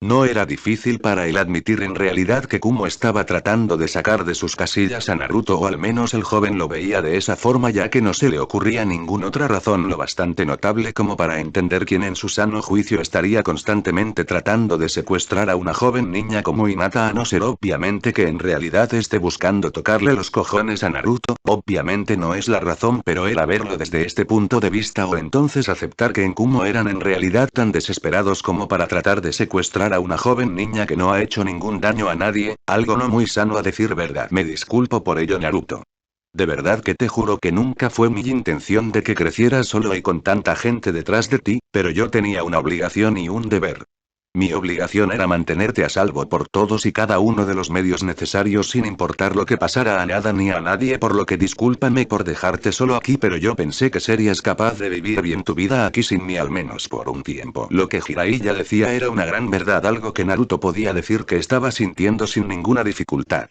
No era difícil para él admitir en realidad que Kumo estaba tratando de sacar de sus casillas a Naruto, o al menos el joven lo veía de esa forma, ya que no se le ocurría ninguna otra razón lo bastante notable como para entender quién en su sano juicio estaría constantemente tratando de secuestrar a una joven niña como Hinata, a no ser obviamente que en realidad esté buscando tocarle los cojones a Naruto. Obviamente no es la razón, pero era verlo desde este punto de vista, o entonces aceptar que en Kumo eran en realidad tan desesperados como para tratar de secuestrar golpear a una joven niña que no ha hecho ningún daño a nadie, algo no muy sano a decir verdad. Me disculpo por ello, Naruto. De verdad que te juro que nunca fue mi intención de que crecieras solo y con tanta gente detrás de ti, pero yo tenía una obligación y un deber. Mi obligación era mantenerte a salvo por todos y cada uno de los medios necesarios sin importar lo que pasara a nada ni a nadie, por lo que discúlpame por dejarte solo aquí, pero yo pensé que serías capaz de vivir bien tu vida aquí sin mí al menos por un tiempo. Lo que Jiraiya decía era una gran verdad, algo que Naruto podía decir que estaba sintiendo sin ninguna dificultad.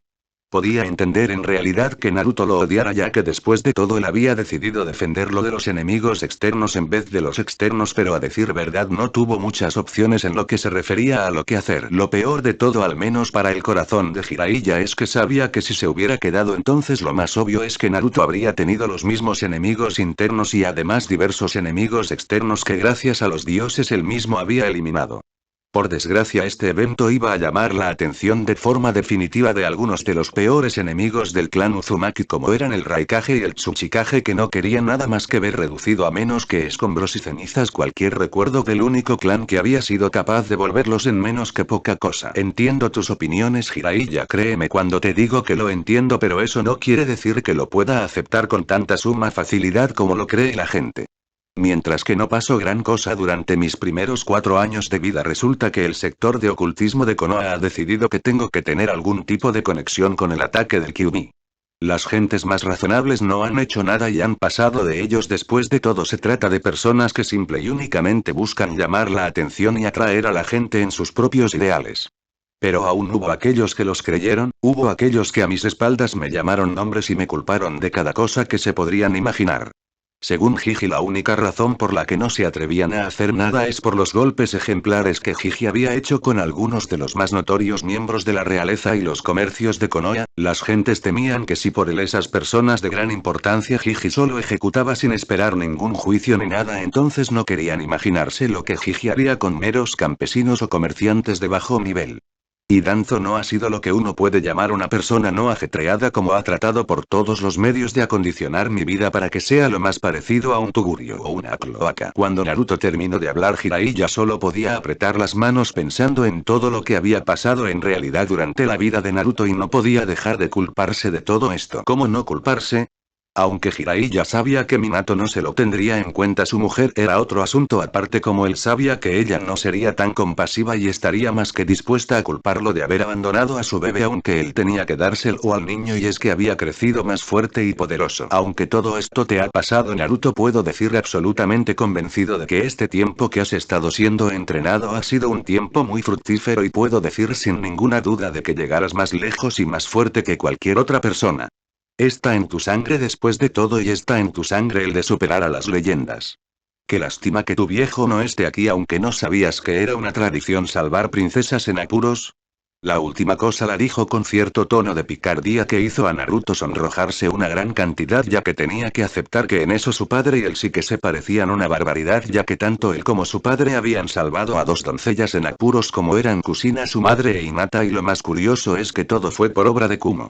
Podía entender en realidad que Naruto lo odiara, ya que después de todo él había decidido defenderlo de los enemigos externos en vez de los externos, pero a decir verdad no tuvo muchas opciones en lo que se refería a lo que hacer. Lo peor de todo, al menos para el corazón de Jiraiya, es que sabía que si se hubiera quedado entonces lo más obvio es que Naruto habría tenido los mismos enemigos internos y además diversos enemigos externos que gracias a los dioses él mismo había eliminado. Por desgracia, este evento iba a llamar la atención de forma definitiva de algunos de los peores enemigos del clan Uzumaki, como eran el Raikage y el Tsuchikage, que no querían nada más que ver reducido a menos que escombros y cenizas cualquier recuerdo del único clan que había sido capaz de volverlos en menos que poca cosa. Entiendo tus opiniones, Jiraiya, créeme cuando te digo que lo entiendo, pero eso no quiere decir que lo pueda aceptar con tanta suma facilidad como lo cree la gente. Mientras que no pasó gran cosa durante mis primeros 4 años de vida, resulta que el sector de ocultismo de Konoha ha decidido que tengo que tener algún tipo de conexión con el ataque del Kyuubi. Las gentes más razonables no han hecho nada y han pasado de ellos. Después de todo, se trata de personas que simple y únicamente buscan llamar la atención y atraer a la gente en sus propios ideales. Pero aún hubo aquellos que los creyeron, hubo aquellos que a mis espaldas me llamaron nombres y me culparon de cada cosa que se podrían imaginar. Según Gigi, la única razón por la que no se atrevían a hacer nada es por los golpes ejemplares que Gigi había hecho con algunos de los más notorios miembros de la realeza y los comercios de Konoha. Las gentes temían que si por él esas personas de gran importancia Gigi solo ejecutaba sin esperar ningún juicio ni nada, entonces no querían imaginarse lo que Gigi haría con meros campesinos o comerciantes de bajo nivel. Y Danzo no ha sido lo que uno puede llamar una persona no ajetreada, como ha tratado por todos los medios de acondicionar mi vida para que sea lo más parecido a un tugurio o una cloaca. Cuando Naruto terminó de hablar, Jiraiya solo podía apretar las manos pensando en todo lo que había pasado en realidad durante la vida de Naruto y no podía dejar de culparse de todo esto. ¿Cómo no culparse? Aunque Jiraiya sabía que Minato no se lo tendría en cuenta, su mujer era otro asunto aparte, como él sabía que ella no sería tan compasiva y estaría más que dispuesta a culparlo de haber abandonado a su bebé, aunque él tenía que dárselo al niño, y es que había crecido más fuerte y poderoso. Aunque todo esto te ha pasado, Naruto, puedo decir absolutamente convencido de que este tiempo que has estado siendo entrenado ha sido un tiempo muy fructífero, y puedo decir sin ninguna duda de que llegarás más lejos y más fuerte que cualquier otra persona. Está en tu sangre después de todo, y está en tu sangre el de superar a las leyendas. Qué lástima que tu viejo no esté aquí. Aunque no sabías que era una tradición salvar princesas en apuros. La última cosa la dijo con cierto tono de picardía que hizo a Naruto sonrojarse una gran cantidad, ya que tenía que aceptar que en eso su padre y él sí que se parecían una barbaridad, ya que tanto él como su padre habían salvado a 2 doncellas en apuros como eran Kusina, su madre, e Hinata, y lo más curioso es que todo fue por obra de Kumo.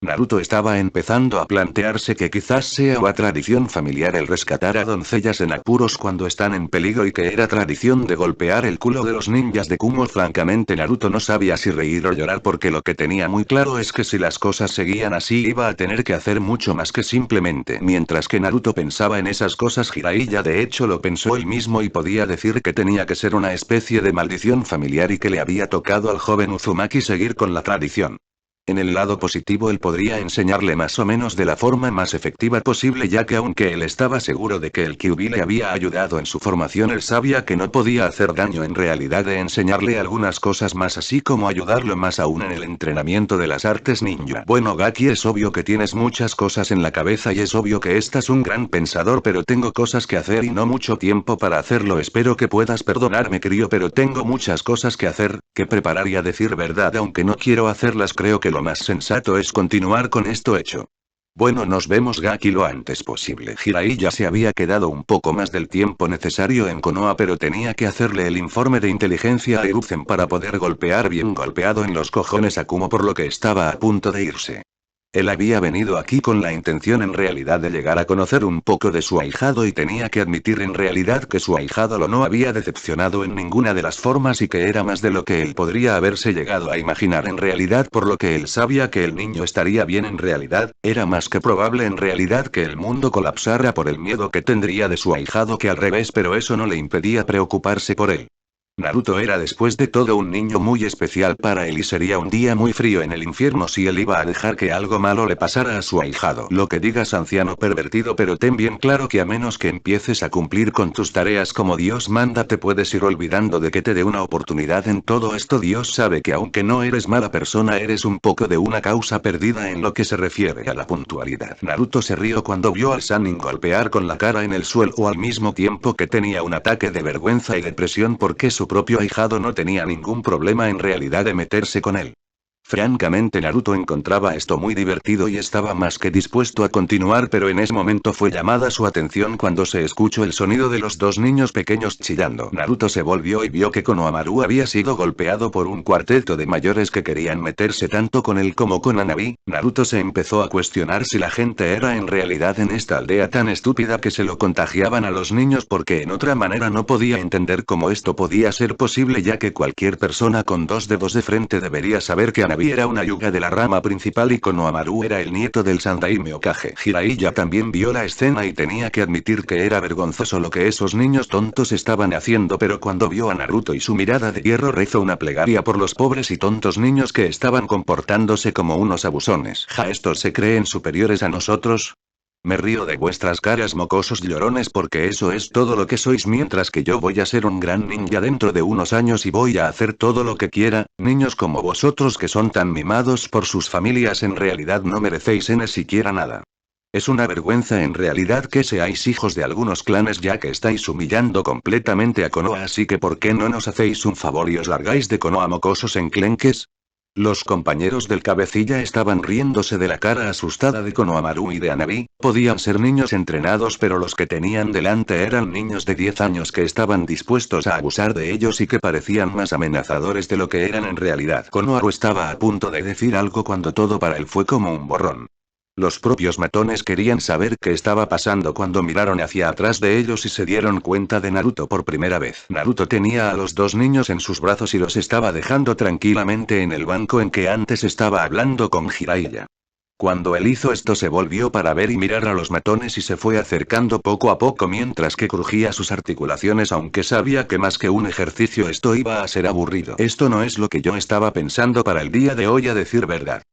Naruto estaba empezando a plantearse que quizás sea una tradición familiar el rescatar a doncellas en apuros cuando están en peligro, y que era tradición de golpear el culo de los ninjas de Kumo. Francamente, Naruto no sabía si reír o llorar, porque lo que tenía muy claro es que si las cosas seguían así iba a tener que hacer mucho más que simplemente. Mientras que Naruto pensaba en esas cosas, Jiraiya de hecho lo pensó él mismo, y podía decir que tenía que ser una especie de maldición familiar y que le había tocado al joven Uzumaki seguir con la tradición. En el lado positivo, él podría enseñarle más o menos de la forma más efectiva posible, ya que aunque él estaba seguro de que el Kyuubi le había ayudado en su formación, él sabía que no podía hacer daño en realidad de enseñarle algunas cosas más, así como ayudarlo más aún en el entrenamiento de las artes ninja. Bueno, Gaki, es obvio que tienes muchas cosas en la cabeza y es obvio que estás un gran pensador, pero tengo cosas que hacer y no mucho tiempo para hacerlo. Espero que puedas perdonarme, crío, pero tengo muchas cosas que hacer, que preparar, y a decir verdad, aunque no quiero hacerlas, creo que lo más sensato es continuar con esto hecho. Bueno, nos vemos, Gaki, lo antes posible. Jiraiya se había quedado un poco más del tiempo necesario en Konoha, pero tenía que hacerle el informe de inteligencia a Hiruzen para poder golpear bien golpeado en los cojones a Kumo, por lo que estaba a punto de irse. Él había venido aquí con la intención en realidad de llegar a conocer un poco de su ahijado y tenía que admitir en realidad que su ahijado lo no había decepcionado en ninguna de las formas y que era más de lo que él podría haberse llegado a imaginar en realidad, por lo que él sabía que el niño estaría bien en realidad, era más que probable en realidad que el mundo colapsara por el miedo que tendría de su ahijado que al revés, pero eso no le impedía preocuparse por él. Naruto era después de todo un niño muy especial para él y sería un día muy frío en el infierno si él iba a dejar que algo malo le pasara a su ahijado. Lo que digas, anciano pervertido, pero ten bien claro que a menos que empieces a cumplir con tus tareas como Dios manda, te puedes ir olvidando de que te dé una oportunidad en todo esto. Dios sabe que aunque no eres mala persona, eres un poco de una causa perdida en lo que se refiere a la puntualidad. Naruto se rió cuando vio al Sannin golpear con la cara en el suelo al mismo tiempo que tenía un ataque de vergüenza y depresión porque su propio ahijado no tenía ningún problema en realidad de meterse con él. Francamente, Naruto encontraba esto muy divertido y estaba más que dispuesto a continuar, pero en ese momento fue llamada su atención cuando se escuchó el sonido de los dos niños pequeños chillando. Naruto se volvió y vio que Konohamaru había sido golpeado por un cuarteto de mayores que querían meterse tanto con él como con Hanabi. Naruto se empezó a cuestionar si la gente era en realidad en esta aldea tan estúpida que se lo contagiaban a los niños, porque en otra manera no podía entender cómo esto podía ser posible, ya que cualquier persona con dos dedos de frente debería saber que Hanabi era una Hyuga de la rama principal y Konohamaru era el nieto del Sandaime Hokage. Jiraiya también vio la escena y tenía que admitir que era vergonzoso lo que esos niños tontos estaban haciendo, pero cuando vio a Naruto y su mirada de hierro rezó una plegaria por los pobres y tontos niños que estaban comportándose como unos abusones. ¿Ja, estos se creen superiores a nosotros? Me río de vuestras caras, mocosos llorones, porque eso es todo lo que sois, mientras que yo voy a ser un gran ninja dentro de unos años y voy a hacer todo lo que quiera. Niños como vosotros que son tan mimados por sus familias en realidad no merecéis ni siquiera nada. Es una vergüenza en realidad que seáis hijos de algunos clanes, ya que estáis humillando completamente a Konoha, así que ¿por qué no nos hacéis un favor y os largáis de Konoha, mocosos enclenques? Los compañeros del cabecilla estaban riéndose de la cara asustada de Konohamaru y de Hanabi. Podían ser niños entrenados, pero los que tenían delante eran niños de 10 años que estaban dispuestos a abusar de ellos y que parecían más amenazadores de lo que eran en realidad. Konohamaru estaba a punto de decir algo cuando todo para él fue como un borrón. Los propios matones querían saber qué estaba pasando cuando miraron hacia atrás de ellos y se dieron cuenta de Naruto por primera vez. Naruto tenía a los dos niños en sus brazos y los estaba dejando tranquilamente en el banco en que antes estaba hablando con Jiraiya. Cuando él hizo esto, se volvió para ver y mirar a los matones y se fue acercando poco a poco mientras que crujía sus articulaciones, aunque sabía que más que un ejercicio esto iba a ser aburrido. Esto no es lo que yo estaba pensando para el día de hoy, a decir verdad.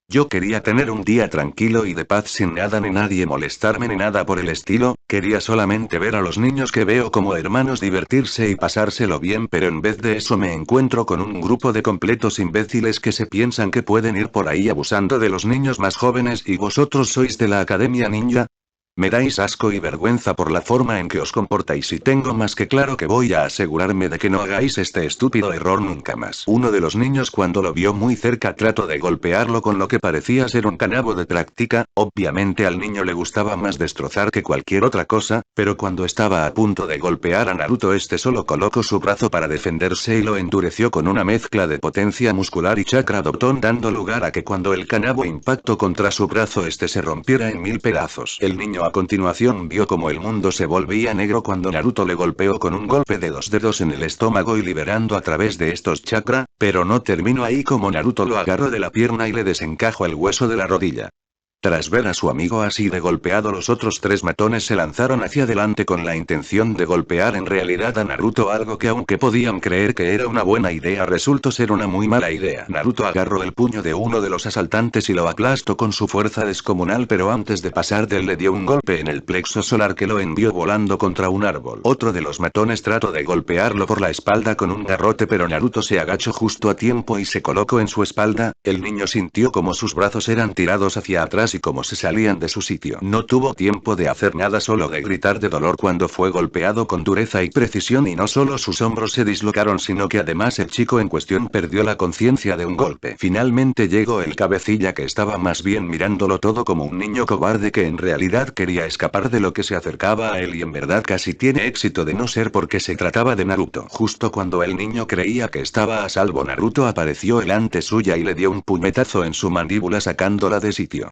Yo quería tener un día tranquilo y de paz sin nada ni nadie molestarme ni nada por el estilo, quería solamente ver a los niños que veo como hermanos divertirse y pasárselo bien, pero en vez de eso me encuentro con un grupo de completos imbéciles que se piensan que pueden ir por ahí abusando de los niños más jóvenes. ¿Y vosotros sois de la Academia Ninja? Me dais asco y vergüenza por la forma en que os comportáis y tengo más que claro que voy a asegurarme de que no hagáis este estúpido error nunca más. Uno de los niños, cuando lo vio muy cerca, trató de golpearlo con lo que parecía ser un canabo de práctica. Obviamente al niño le gustaba más destrozar que cualquier otra cosa, pero cuando estaba a punto de golpear a Naruto, este solo colocó su brazo para defenderse y lo endureció con una mezcla de potencia muscular y chakra Dotón, dando lugar a que cuando el canabo impactó contra su brazo este se rompiera en 1000 pedazos. El niño a continuación vio como el mundo se volvía negro cuando Naruto le golpeó con un golpe de 2 dedos en el estómago y liberando a través de estos chakra, pero no terminó ahí, como Naruto lo agarró de la pierna y le desencajó el hueso de la rodilla. Tras ver a su amigo así de golpeado, los otros tres matones se lanzaron hacia adelante con la intención de golpear en realidad a Naruto, algo que aunque podían creer que era una buena idea resultó ser una muy mala idea. Naruto agarró el puño de uno de los asaltantes y lo aplastó con su fuerza descomunal, pero antes de pasar de él le dio un golpe en el plexo solar que lo envió volando contra un árbol. Otro de los matones trató de golpearlo por la espalda con un garrote, pero Naruto se agachó justo a tiempo y se colocó en su espalda. El niño sintió como sus brazos eran tirados hacia atrás y como se salían de su sitio. No tuvo tiempo de hacer nada, solo de gritar de dolor cuando fue golpeado con dureza y precisión, y no solo sus hombros se dislocaron, sino que además el chico en cuestión perdió la conciencia de un golpe. Finalmente llegó el cabecilla, que estaba más bien mirándolo todo como un niño cobarde que en realidad quería escapar de lo que se acercaba a él, y en verdad casi tiene éxito de no ser porque se trataba de Naruto. Justo cuando el niño creía que estaba a salvo, Naruto apareció delante suya y le dio un puñetazo en su mandíbula sacándola de sitio.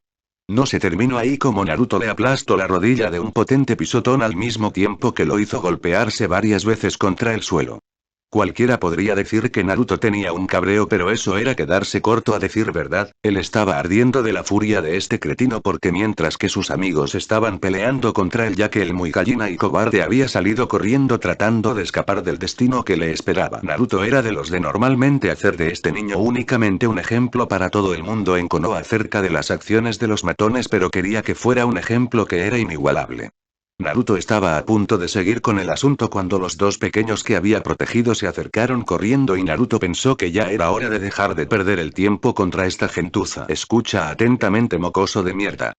No se terminó ahí como Naruto le aplastó la rodilla de un potente pisotón al mismo tiempo que lo hizo golpearse varias veces contra el suelo. Cualquiera podría decir que Naruto tenía un cabreo, pero eso era quedarse corto. A decir verdad, él estaba ardiendo de la furia de este cretino porque mientras que sus amigos estaban peleando contra él ya que el muy gallina y cobarde había salido corriendo tratando de escapar del destino que le esperaba. Naruto era de los de normalmente hacer de este niño únicamente un ejemplo para todo el mundo en Konoha acerca de las acciones de los matones, pero quería que fuera un ejemplo que era inigualable. Naruto estaba a punto de seguir con el asunto cuando los dos pequeños que había protegido se acercaron corriendo y Naruto pensó que ya era hora de dejar de perder el tiempo contra esta gentuza. Escucha atentamente, mocoso de mierda.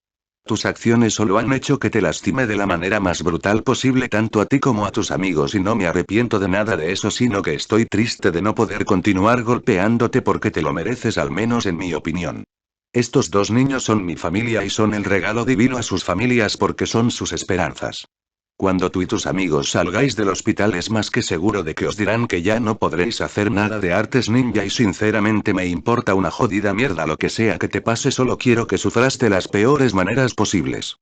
Tus acciones solo han hecho que te lastime de la manera más brutal posible tanto a ti como a tus amigos y no me arrepiento de nada de eso, sino que estoy triste de no poder continuar golpeándote porque te lo mereces, al menos en mi opinión. Estos dos niños son mi familia y son el regalo divino a sus familias porque son sus esperanzas. Cuando tú y tus amigos salgáis del hospital es más que seguro de que os dirán que ya no podréis hacer nada de artes ninja y sinceramente me importa una jodida mierda lo que sea que te pase, solo quiero que sufras de las peores maneras posibles.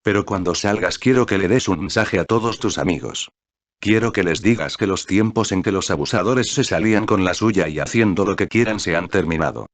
Pero cuando salgas quiero que le des un mensaje a todos tus amigos. Quiero que les digas que los tiempos en que los abusadores se salían con la suya y haciendo lo que quieran se han terminado.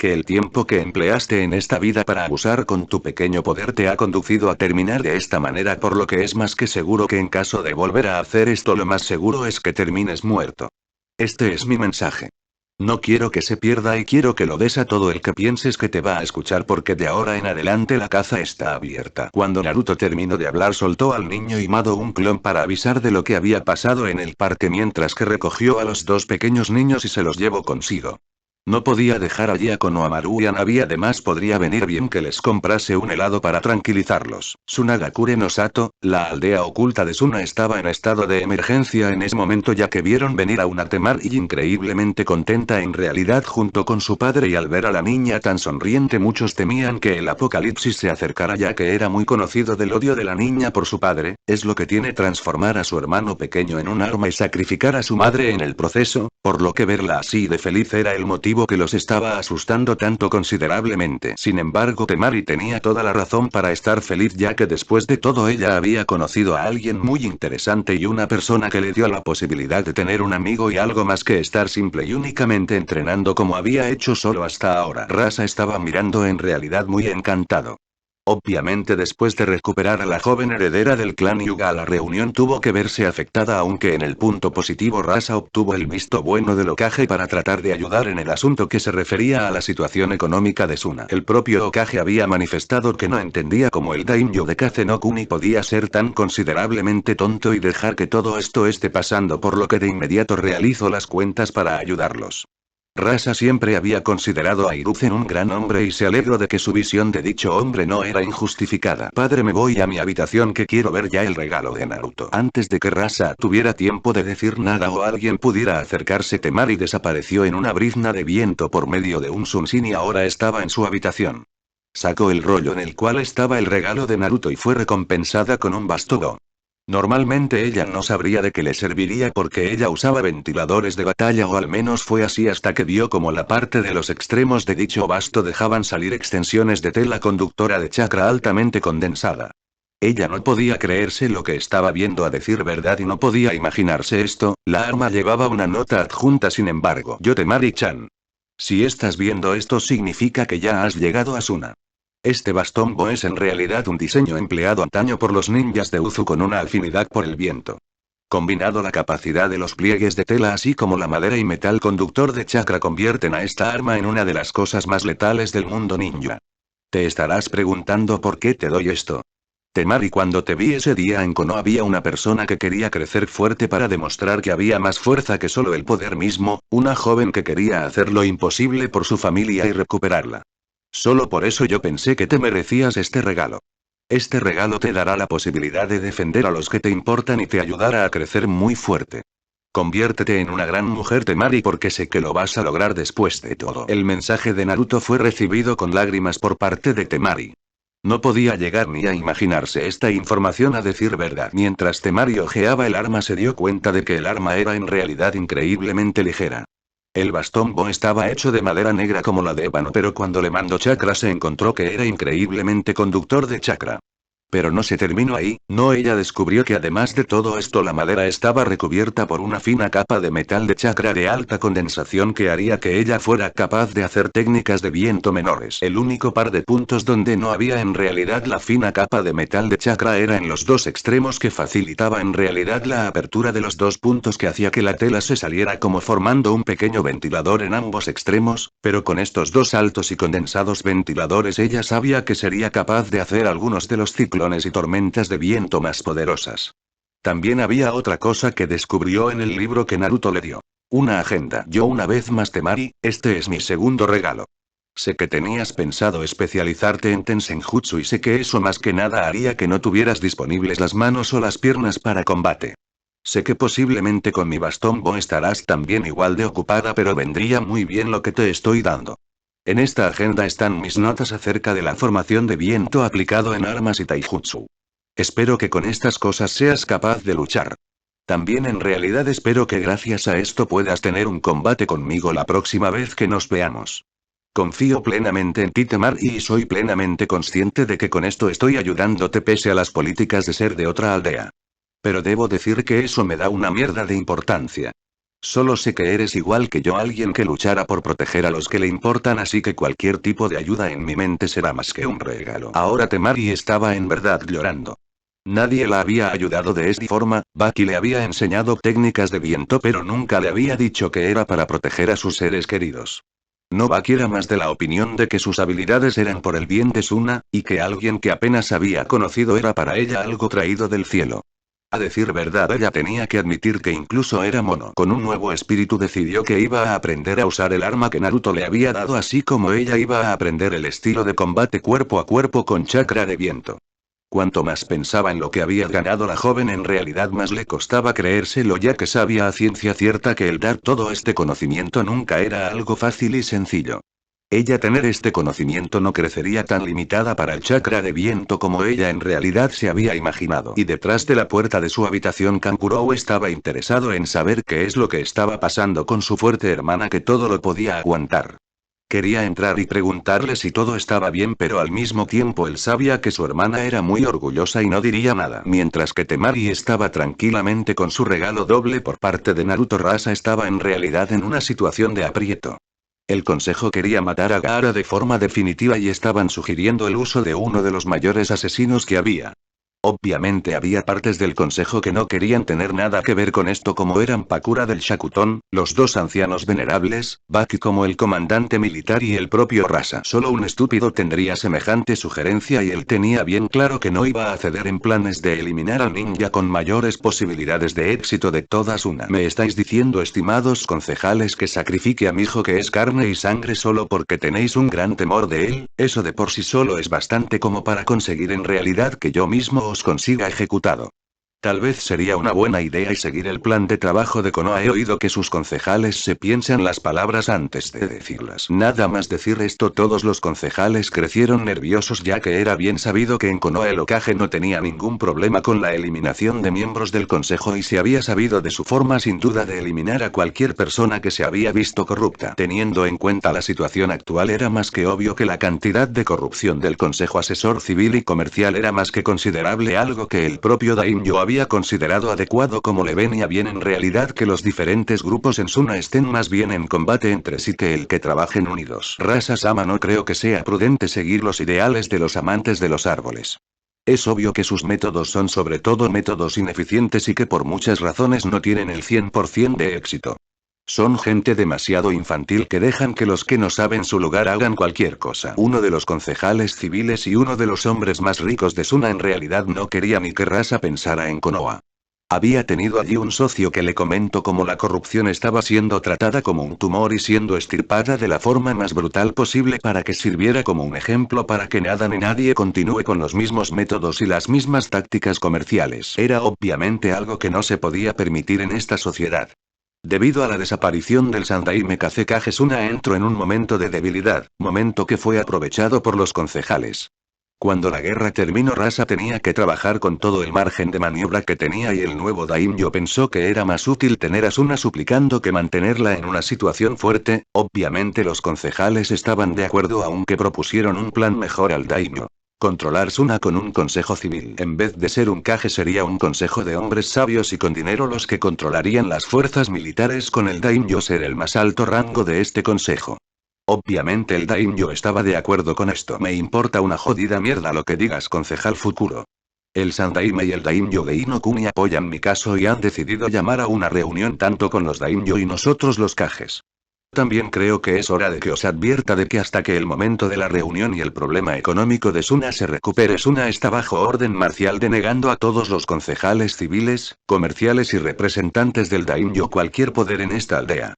Que el tiempo que empleaste en esta vida para abusar con tu pequeño poder te ha conducido a terminar de esta manera, por lo que es más que seguro que en caso de volver a hacer esto lo más seguro es que termines muerto. Este es mi mensaje. No quiero que se pierda y quiero que lo des a todo el que pienses que te va a escuchar porque de ahora en adelante la caza está abierta. Cuando Naruto terminó de hablar soltó al niño Imado un clon para avisar de lo que había pasado en el parque mientras que recogió a los dos pequeños niños y se los llevó consigo. No podía dejar allí a Konohamaru y a Navi, además podría venir bien que les comprase un helado para tranquilizarlos. Tsunagakure no Sato, la aldea oculta de Suna, estaba en estado de emergencia en ese momento ya que vieron venir a una Temari increíblemente contenta en realidad junto con su padre, y al ver a la niña tan sonriente muchos temían que el apocalipsis se acercara ya que era muy conocido del odio de la niña por su padre, es lo que tiene transformar a su hermano pequeño en un arma y sacrificar a su madre en el proceso, por lo que verla así de feliz era el motivo que los estaba asustando tanto considerablemente. Sin embargo, Temari tenía toda la razón para estar feliz ya que después de todo ella había conocido a alguien muy interesante y una persona que le dio la posibilidad de tener un amigo y algo más que estar simple y únicamente entrenando como había hecho solo hasta ahora. Rasa estaba mirando en realidad muy encantado. Obviamente después de recuperar a la joven heredera del clan Hyuga la reunión tuvo que verse afectada, aunque en el punto positivo Rasa obtuvo el visto bueno del Hokage para tratar de ayudar en el asunto que se refería a la situación económica de Suna. El propio Hokage había manifestado que no entendía cómo el daimyo de Kaze no Kuni podía ser tan considerablemente tonto y dejar que todo esto esté pasando, por lo que de inmediato realizó las cuentas para ayudarlos. Rasa siempre había considerado a Hiruzen un gran hombre y se alegró de que su visión de dicho hombre no era injustificada. Padre, me voy a mi habitación que quiero ver ya el regalo de Naruto. Antes de que Rasa tuviera tiempo de decir nada o alguien pudiera acercarse, Temari desapareció en una brizna de viento por medio de un sunsin y ahora estaba en su habitación. Sacó el rollo en el cual estaba el regalo de Naruto y fue recompensada con un bastogo. Normalmente ella no sabría de qué le serviría porque ella usaba ventiladores de batalla, o al menos fue así hasta que vio como la parte de los extremos de dicho basto dejaban salir extensiones de tela conductora de chakra altamente condensada. Ella no podía creerse lo que estaba viendo, a decir verdad, y no podía imaginarse esto. La arma llevaba una nota adjunta, sin embargo. Yo, Temari-chan. Si estás viendo esto significa que ya has llegado a Suna. Este bastón Bo es en realidad un diseño empleado antaño por los ninjas de Uzu con una afinidad por el viento. Combinado, la capacidad de los pliegues de tela así como la madera y metal conductor de chakra convierten a esta arma en una de las cosas más letales del mundo ninja. Te estarás preguntando por qué te doy esto. Temari, cuando te vi ese día en Konoha había una persona que quería crecer fuerte para demostrar que había más fuerza que solo el poder mismo, una joven que quería hacer lo imposible por su familia y recuperarla. Solo por eso yo pensé que te merecías este regalo. Este regalo te dará la posibilidad de defender a los que te importan y te ayudará a crecer muy fuerte. Conviértete en una gran mujer, Temari, porque sé que lo vas a lograr después de todo. El mensaje de Naruto fue recibido con lágrimas por parte de Temari. No podía llegar ni a imaginarse esta información, a decir verdad. Mientras Temari hojeaba el arma se dio cuenta de que el arma era en realidad increíblemente ligera. El bastón Bo estaba hecho de madera negra como la de ébano, pero cuando le mandó chakra se encontró que era increíblemente conductor de chakra. Pero no se terminó ahí, no, ella descubrió que además de todo esto la madera estaba recubierta por una fina capa de metal de chakra de alta condensación que haría que ella fuera capaz de hacer técnicas de viento menores. El único par de puntos donde no había en realidad la fina capa de metal de chakra era en los dos extremos, que facilitaba en realidad la apertura de los dos puntos, que hacía que la tela se saliera como formando un pequeño ventilador en ambos extremos, pero con estos dos altos y condensados ventiladores ella sabía que sería capaz de hacer algunos de los ciclos y tormentas de viento más poderosas. También había otra cosa que descubrió en el libro que Naruto le dio. Una agenda. Yo una vez más, Temari, este es mi segundo regalo. Sé que tenías pensado especializarte en Tensenjutsu y sé que eso más que nada haría que no tuvieras disponibles las manos o las piernas para combate. Sé que posiblemente con mi bastón Bo estarás también igual de ocupada, pero vendría muy bien lo que te estoy dando. En esta agenda están mis notas acerca de la formación de viento aplicado en armas y taijutsu. Espero que con estas cosas seas capaz de luchar. También en realidad espero que gracias a esto puedas tener un combate conmigo la próxima vez que nos veamos. Confío plenamente en ti, Temari, y soy plenamente consciente de que con esto estoy ayudándote pese a las políticas de ser de otra aldea. Pero debo decir que eso me da una mierda de importancia. Solo sé que eres igual que yo, alguien que luchará por proteger a los que le importan, así que cualquier tipo de ayuda en mi mente será más que un regalo. Ahora Temari estaba en verdad llorando. Nadie la había ayudado de esta forma. Baki le había enseñado técnicas de viento, pero nunca le había dicho que era para proteger a sus seres queridos. No, Baki era más de la opinión de que sus habilidades eran por el bien de Suna, y que alguien que apenas había conocido era para ella algo traído del cielo. A decir verdad, ella tenía que admitir que incluso era mono. Con un nuevo espíritu decidió que iba a aprender a usar el arma que Naruto le había dado, así como ella iba a aprender el estilo de combate cuerpo a cuerpo con chakra de viento. Cuanto más pensaba en lo que había ganado la joven, en realidad más le costaba creérselo, ya que sabía a ciencia cierta que el dar todo este conocimiento nunca era algo fácil y sencillo. Ella tener este conocimiento no crecería tan limitada para el chakra de viento como ella en realidad se había imaginado. Y detrás de la puerta de su habitación, Kankurou estaba interesado en saber qué es lo que estaba pasando con su fuerte hermana, que todo lo podía aguantar. Quería entrar y preguntarle si todo estaba bien, pero al mismo tiempo él sabía que su hermana era muy orgullosa y no diría nada. Mientras que Temari estaba tranquilamente con su regalo doble por parte de Naruto, Rasa estaba en realidad en una situación de aprieto. El consejo quería matar a Gaara de forma definitiva y estaban sugiriendo el uso de uno de los mayores asesinos que había. Obviamente había partes del consejo que no querían tener nada que ver con esto, como eran Pakura del Shakuton, los dos ancianos venerables, Baki como el comandante militar y el propio Rasa. Solo un estúpido tendría semejante sugerencia y él tenía bien claro que no iba a ceder en planes de eliminar al ninja con mayores posibilidades de éxito de todas una. ¿Me estáis diciendo, estimados concejales, que sacrifique a mi hijo, que es carne y sangre, solo porque tenéis un gran temor de él? Eso de por sí solo es bastante como para conseguir en realidad que yo mismo os consiga ejecutado. Tal vez sería una buena idea y seguir el plan de trabajo de Konoha. He oído que sus concejales se piensan las palabras antes de decirlas. Nada más decir esto, todos los concejales crecieron nerviosos, ya que era bien sabido que en Konoha el Hokage no tenía ningún problema con la eliminación de miembros del consejo, y se había sabido de su forma sin duda de eliminar a cualquier persona que se había visto corrupta. Teniendo en cuenta la situación actual, era más que obvio que la cantidad de corrupción del consejo asesor civil y comercial era más que considerable, algo que el propio Daimyo había considerado adecuado. Como le venía bien en realidad que los diferentes grupos en Suna estén más bien en combate entre sí que el que trabajen unidos. Rasa-sama, no creo que sea prudente seguir los ideales de los amantes de los árboles. Es obvio que sus métodos son sobre todo métodos ineficientes y que por muchas razones no tienen el 100% de éxito. Son gente demasiado infantil que dejan que los que no saben su lugar hagan cualquier cosa. Uno de los concejales civiles y uno de los hombres más ricos de Suna en realidad no quería ni que Rasa pensara en Konoha. Había tenido allí un socio que le comentó cómo la corrupción estaba siendo tratada como un tumor y siendo extirpada de la forma más brutal posible para que sirviera como un ejemplo para que nada ni nadie continúe con los mismos métodos y las mismas tácticas comerciales. Era obviamente algo que no se podía permitir en esta sociedad. Debido a la desaparición del Sandaime Kazekage, Suna entró en un momento de debilidad, momento que fue aprovechado por los concejales. Cuando la guerra terminó, Rasa tenía que trabajar con todo el margen de maniobra que tenía y el nuevo daimyo pensó que era más útil tener a Suna suplicando que mantenerla en una situación fuerte. Obviamente los concejales estaban de acuerdo aunque propusieron un plan mejor al daimyo. Controlar Suna con un consejo civil. En vez de ser un Kage sería un consejo de hombres sabios y con dinero los que controlarían las fuerzas militares con el daimyo ser el más alto rango de este consejo. Obviamente el daimyo estaba de acuerdo con esto. Me importa una jodida mierda lo que digas, concejal Fukuro. El Sandaime y el daimyo de Inokuni apoyan mi caso y han decidido llamar a una reunión tanto con los daimyo y nosotros los Kages. También creo que es hora de que os advierta de que hasta que el momento de la reunión y el problema económico de Suna se recupere, Suna está bajo orden marcial denegando a todos los concejales civiles, comerciales y representantes del daimyo cualquier poder en esta aldea.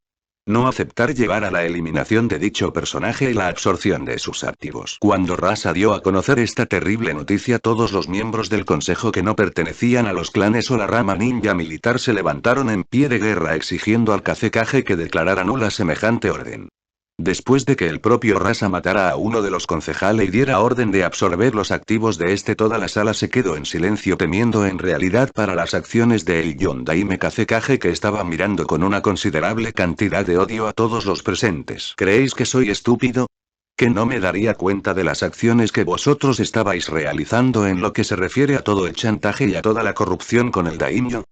No aceptar llevar a la eliminación de dicho personaje y la absorción de sus activos. Cuando Rasa dio a conocer esta terrible noticia, todos los miembros del consejo que no pertenecían a los clanes o la rama ninja militar se levantaron en pie de guerra exigiendo al Kazekage que declarara nula semejante orden. Después de que el propio Rasa matara a uno de los concejales y diera orden de absorber los activos de este, toda la sala se quedó en silencio temiendo en realidad para las acciones de el Yondaime Kazekage que estaba mirando con una considerable cantidad de odio a todos los presentes. ¿Creéis que soy estúpido? ¿Que no me daría cuenta de las acciones que vosotros estabais realizando en lo que se refiere a todo el chantaje y a toda la corrupción con el daimyo?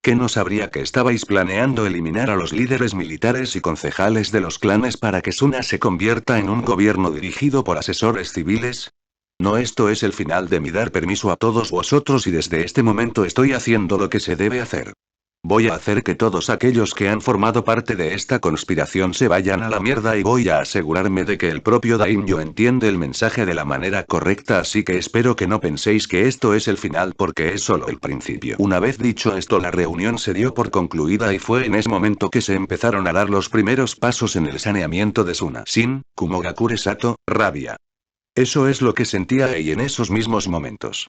¿Que no sabría que estabais planeando eliminar a los líderes militares y concejales de los clanes para que Suna se convierta en un gobierno dirigido por asesores civiles? No, esto es el final de mi dar permiso a todos vosotros y desde este momento estoy haciendo lo que se debe hacer. Voy a hacer que todos aquellos que han formado parte de esta conspiración se vayan a la mierda y voy a asegurarme de que el propio daimyo entiende el mensaje de la manera correcta, así que espero que no penséis que esto es el final porque es solo el principio. Una vez dicho esto, la reunión se dio por concluida y fue en ese momento que se empezaron a dar los primeros pasos en el saneamiento de Suna. Sin Kumogakure Sato, rabia. Eso es lo que sentía Ei en esos mismos momentos.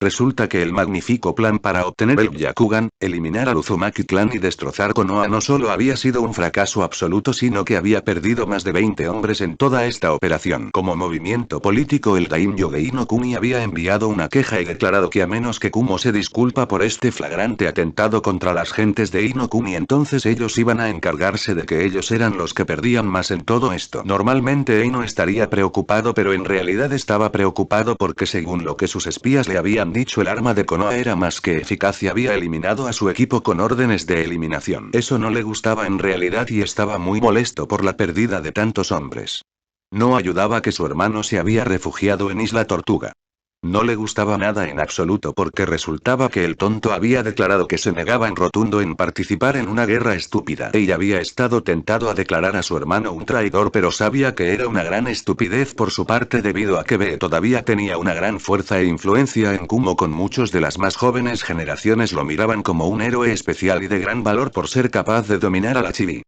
Resulta que el magnífico plan para obtener el Byakugan, eliminar al Uzumaki Clan y destrozar Konoha no solo había sido un fracaso absoluto, sino que había perdido más de 20 hombres en toda esta operación. Como movimiento político, el daimyo de Inokuni había enviado una queja y declarado que a menos que Kumo se disculpa por este flagrante atentado contra las gentes de Inokuni, entonces ellos iban a encargarse de que ellos eran los que perdían más en todo esto. Normalmente Ei no estaría preocupado, pero en realidad estaba preocupado porque según lo que sus espías le habían dicho, el arma de Konoha era más que eficaz y había eliminado a su equipo con órdenes de eliminación. Eso no le gustaba en realidad y estaba muy molesto por la pérdida de tantos hombres. No ayudaba que su hermano se había refugiado en Isla Tortuga. No le gustaba nada en absoluto porque resultaba que el tonto había declarado que se negaba en rotundo en participar en una guerra estúpida. Ella había estado tentado a declarar a su hermano un traidor, pero sabía que era una gran estupidez por su parte debido a que B todavía tenía una gran fuerza e influencia en Kumo, con muchos de las más jóvenes generaciones lo miraban como un héroe especial y de gran valor por ser capaz de dominar a la chibi.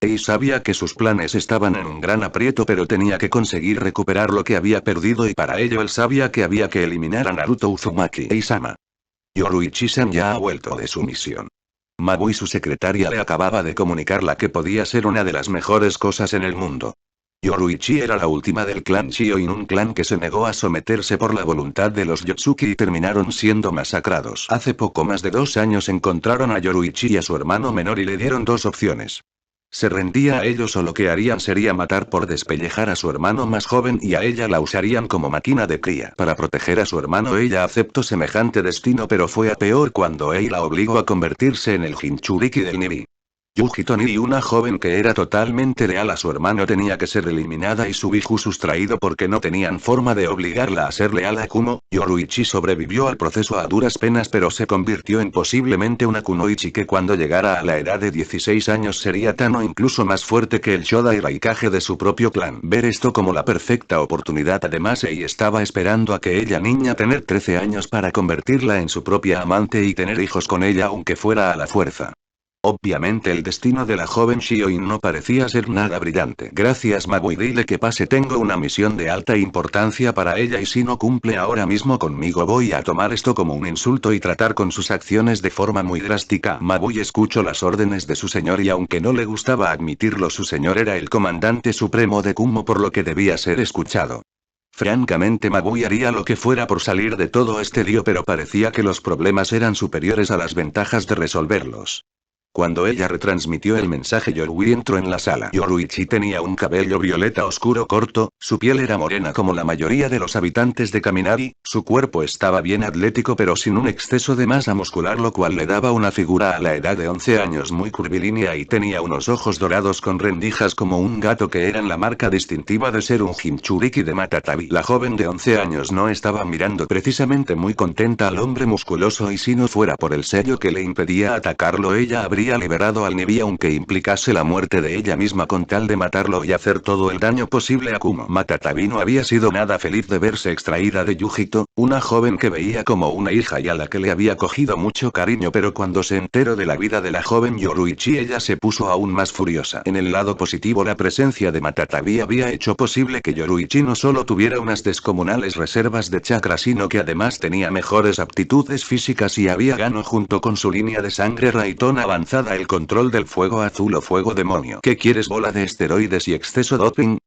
Ei sabía que sus planes estaban en un gran aprieto, pero tenía que conseguir recuperar lo que había perdido y para ello él sabía que había que eliminar a Naruto Uzumaki. Ei-sama. Yoruichi-san ya ha vuelto de su misión. Mabui, su secretaria, le acababa de comunicar la que podía ser una de las mejores cosas en el mundo. Yoruichi era la última del clan Shioin, un clan que se negó a someterse por la voluntad de los Yotsuki y terminaron siendo masacrados. Hace poco más de 2 años encontraron a Yoruichi y a su hermano menor y le dieron 2 opciones. Se rendía a ellos o lo que harían sería matar por despellejar a su hermano más joven y a ella la usarían como máquina de cría. Para proteger a su hermano ella aceptó semejante destino, pero fue a peor cuando Ei la obligó a convertirse en el Jinchuriki del Nibi. Yuji Toni, una joven que era totalmente leal a su hermano, tenía que ser eliminada y su hijo sustraído porque no tenían forma de obligarla a ser leal a Kumo. Yoruichi sobrevivió al proceso a duras penas, pero se convirtió en posiblemente una kunoichi que cuando llegara a la edad de 16 años sería tan o incluso más fuerte que el Shoda y Raikage de su propio clan. Ver esto como la perfecta oportunidad. Además, Ei estaba esperando a que ella, niña, tener 13 años para convertirla en su propia amante y tener hijos con ella aunque fuera a la fuerza. Obviamente el destino de la joven Shioin no parecía ser nada brillante. Gracias Mabui, dile que pase, tengo una misión de alta importancia para ella y si no cumple ahora mismo conmigo voy a tomar esto como un insulto y tratar con sus acciones de forma muy drástica. Mabui escuchó las órdenes de su señor y aunque no le gustaba admitirlo, su señor era el comandante supremo de Kumo, por lo que debía ser escuchado. Francamente Mabui haría lo que fuera por salir de todo este lío, pero parecía que los problemas eran superiores a las ventajas de resolverlos. Cuando ella retransmitió el mensaje, Yorui entró en la sala. Yoruichi tenía un cabello violeta oscuro corto, su piel era morena como la mayoría de los habitantes de Kaminari, su cuerpo estaba bien atlético pero sin un exceso de masa muscular, lo cual le daba una figura a la edad de 11 años muy curvilínea, y tenía unos ojos dorados con rendijas como un gato que eran la marca distintiva de ser un Jinchuriki de Matatabi. La joven de 11 años no estaba mirando precisamente muy contenta al hombre musculoso, y si no fuera por el sello que le impedía atacarlo, ella habría liberado al Nibi aunque implicase la muerte de ella misma con tal de matarlo y hacer todo el daño posible a Kumo. Matatabi no había sido nada feliz de verse extraída de Yujito, una joven que veía como una hija y a la que le había cogido mucho cariño, pero cuando se enteró de la vida de la joven Yoruichi, ella se puso aún más furiosa. En el lado positivo, la presencia de Matatabi había hecho posible que Yoruichi no solo tuviera unas descomunales reservas de chakra, sino que además tenía mejores aptitudes físicas y había ganado junto con su línea de sangre Raitón avanzada el control del fuego azul o fuego demonio. ¿Qué quieres, bola de esteroides y exceso doping?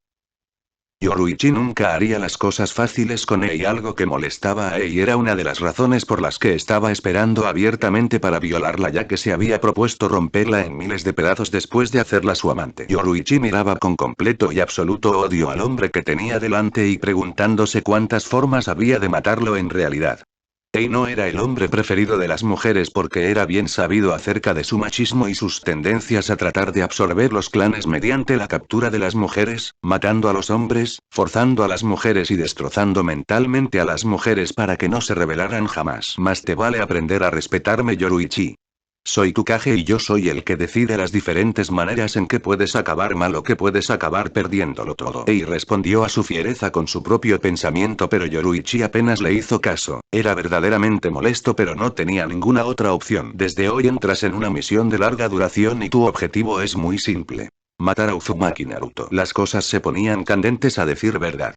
Yoruichi nunca haría las cosas fáciles con Ei, algo que molestaba a Ei era una de las razones por las que estaba esperando abiertamente para violarla, ya que se había propuesto romperla en miles de pedazos después de hacerla su amante. Yoruichi miraba con completo y absoluto odio al hombre que tenía delante y preguntándose cuántas formas había de matarlo en realidad. Ei no era el hombre preferido de las mujeres porque era bien sabido acerca de su machismo y sus tendencias a tratar de absorber los clanes mediante la captura de las mujeres, matando a los hombres, forzando a las mujeres y destrozando mentalmente a las mujeres para que no se rebelaran jamás. Más te vale aprender a respetarme, Yoruichi. Soy tu Kage y yo soy el que decide las diferentes maneras en que puedes acabar mal o que puedes acabar perdiéndolo todo. Ei respondió a su fiereza con su propio pensamiento, pero Yoruichi apenas le hizo caso. Era verdaderamente molesto, pero no tenía ninguna otra opción. Desde hoy entras en una misión de larga duración y tu objetivo es muy simple: matar a Uzumaki Naruto. Las cosas se ponían candentes, a decir verdad.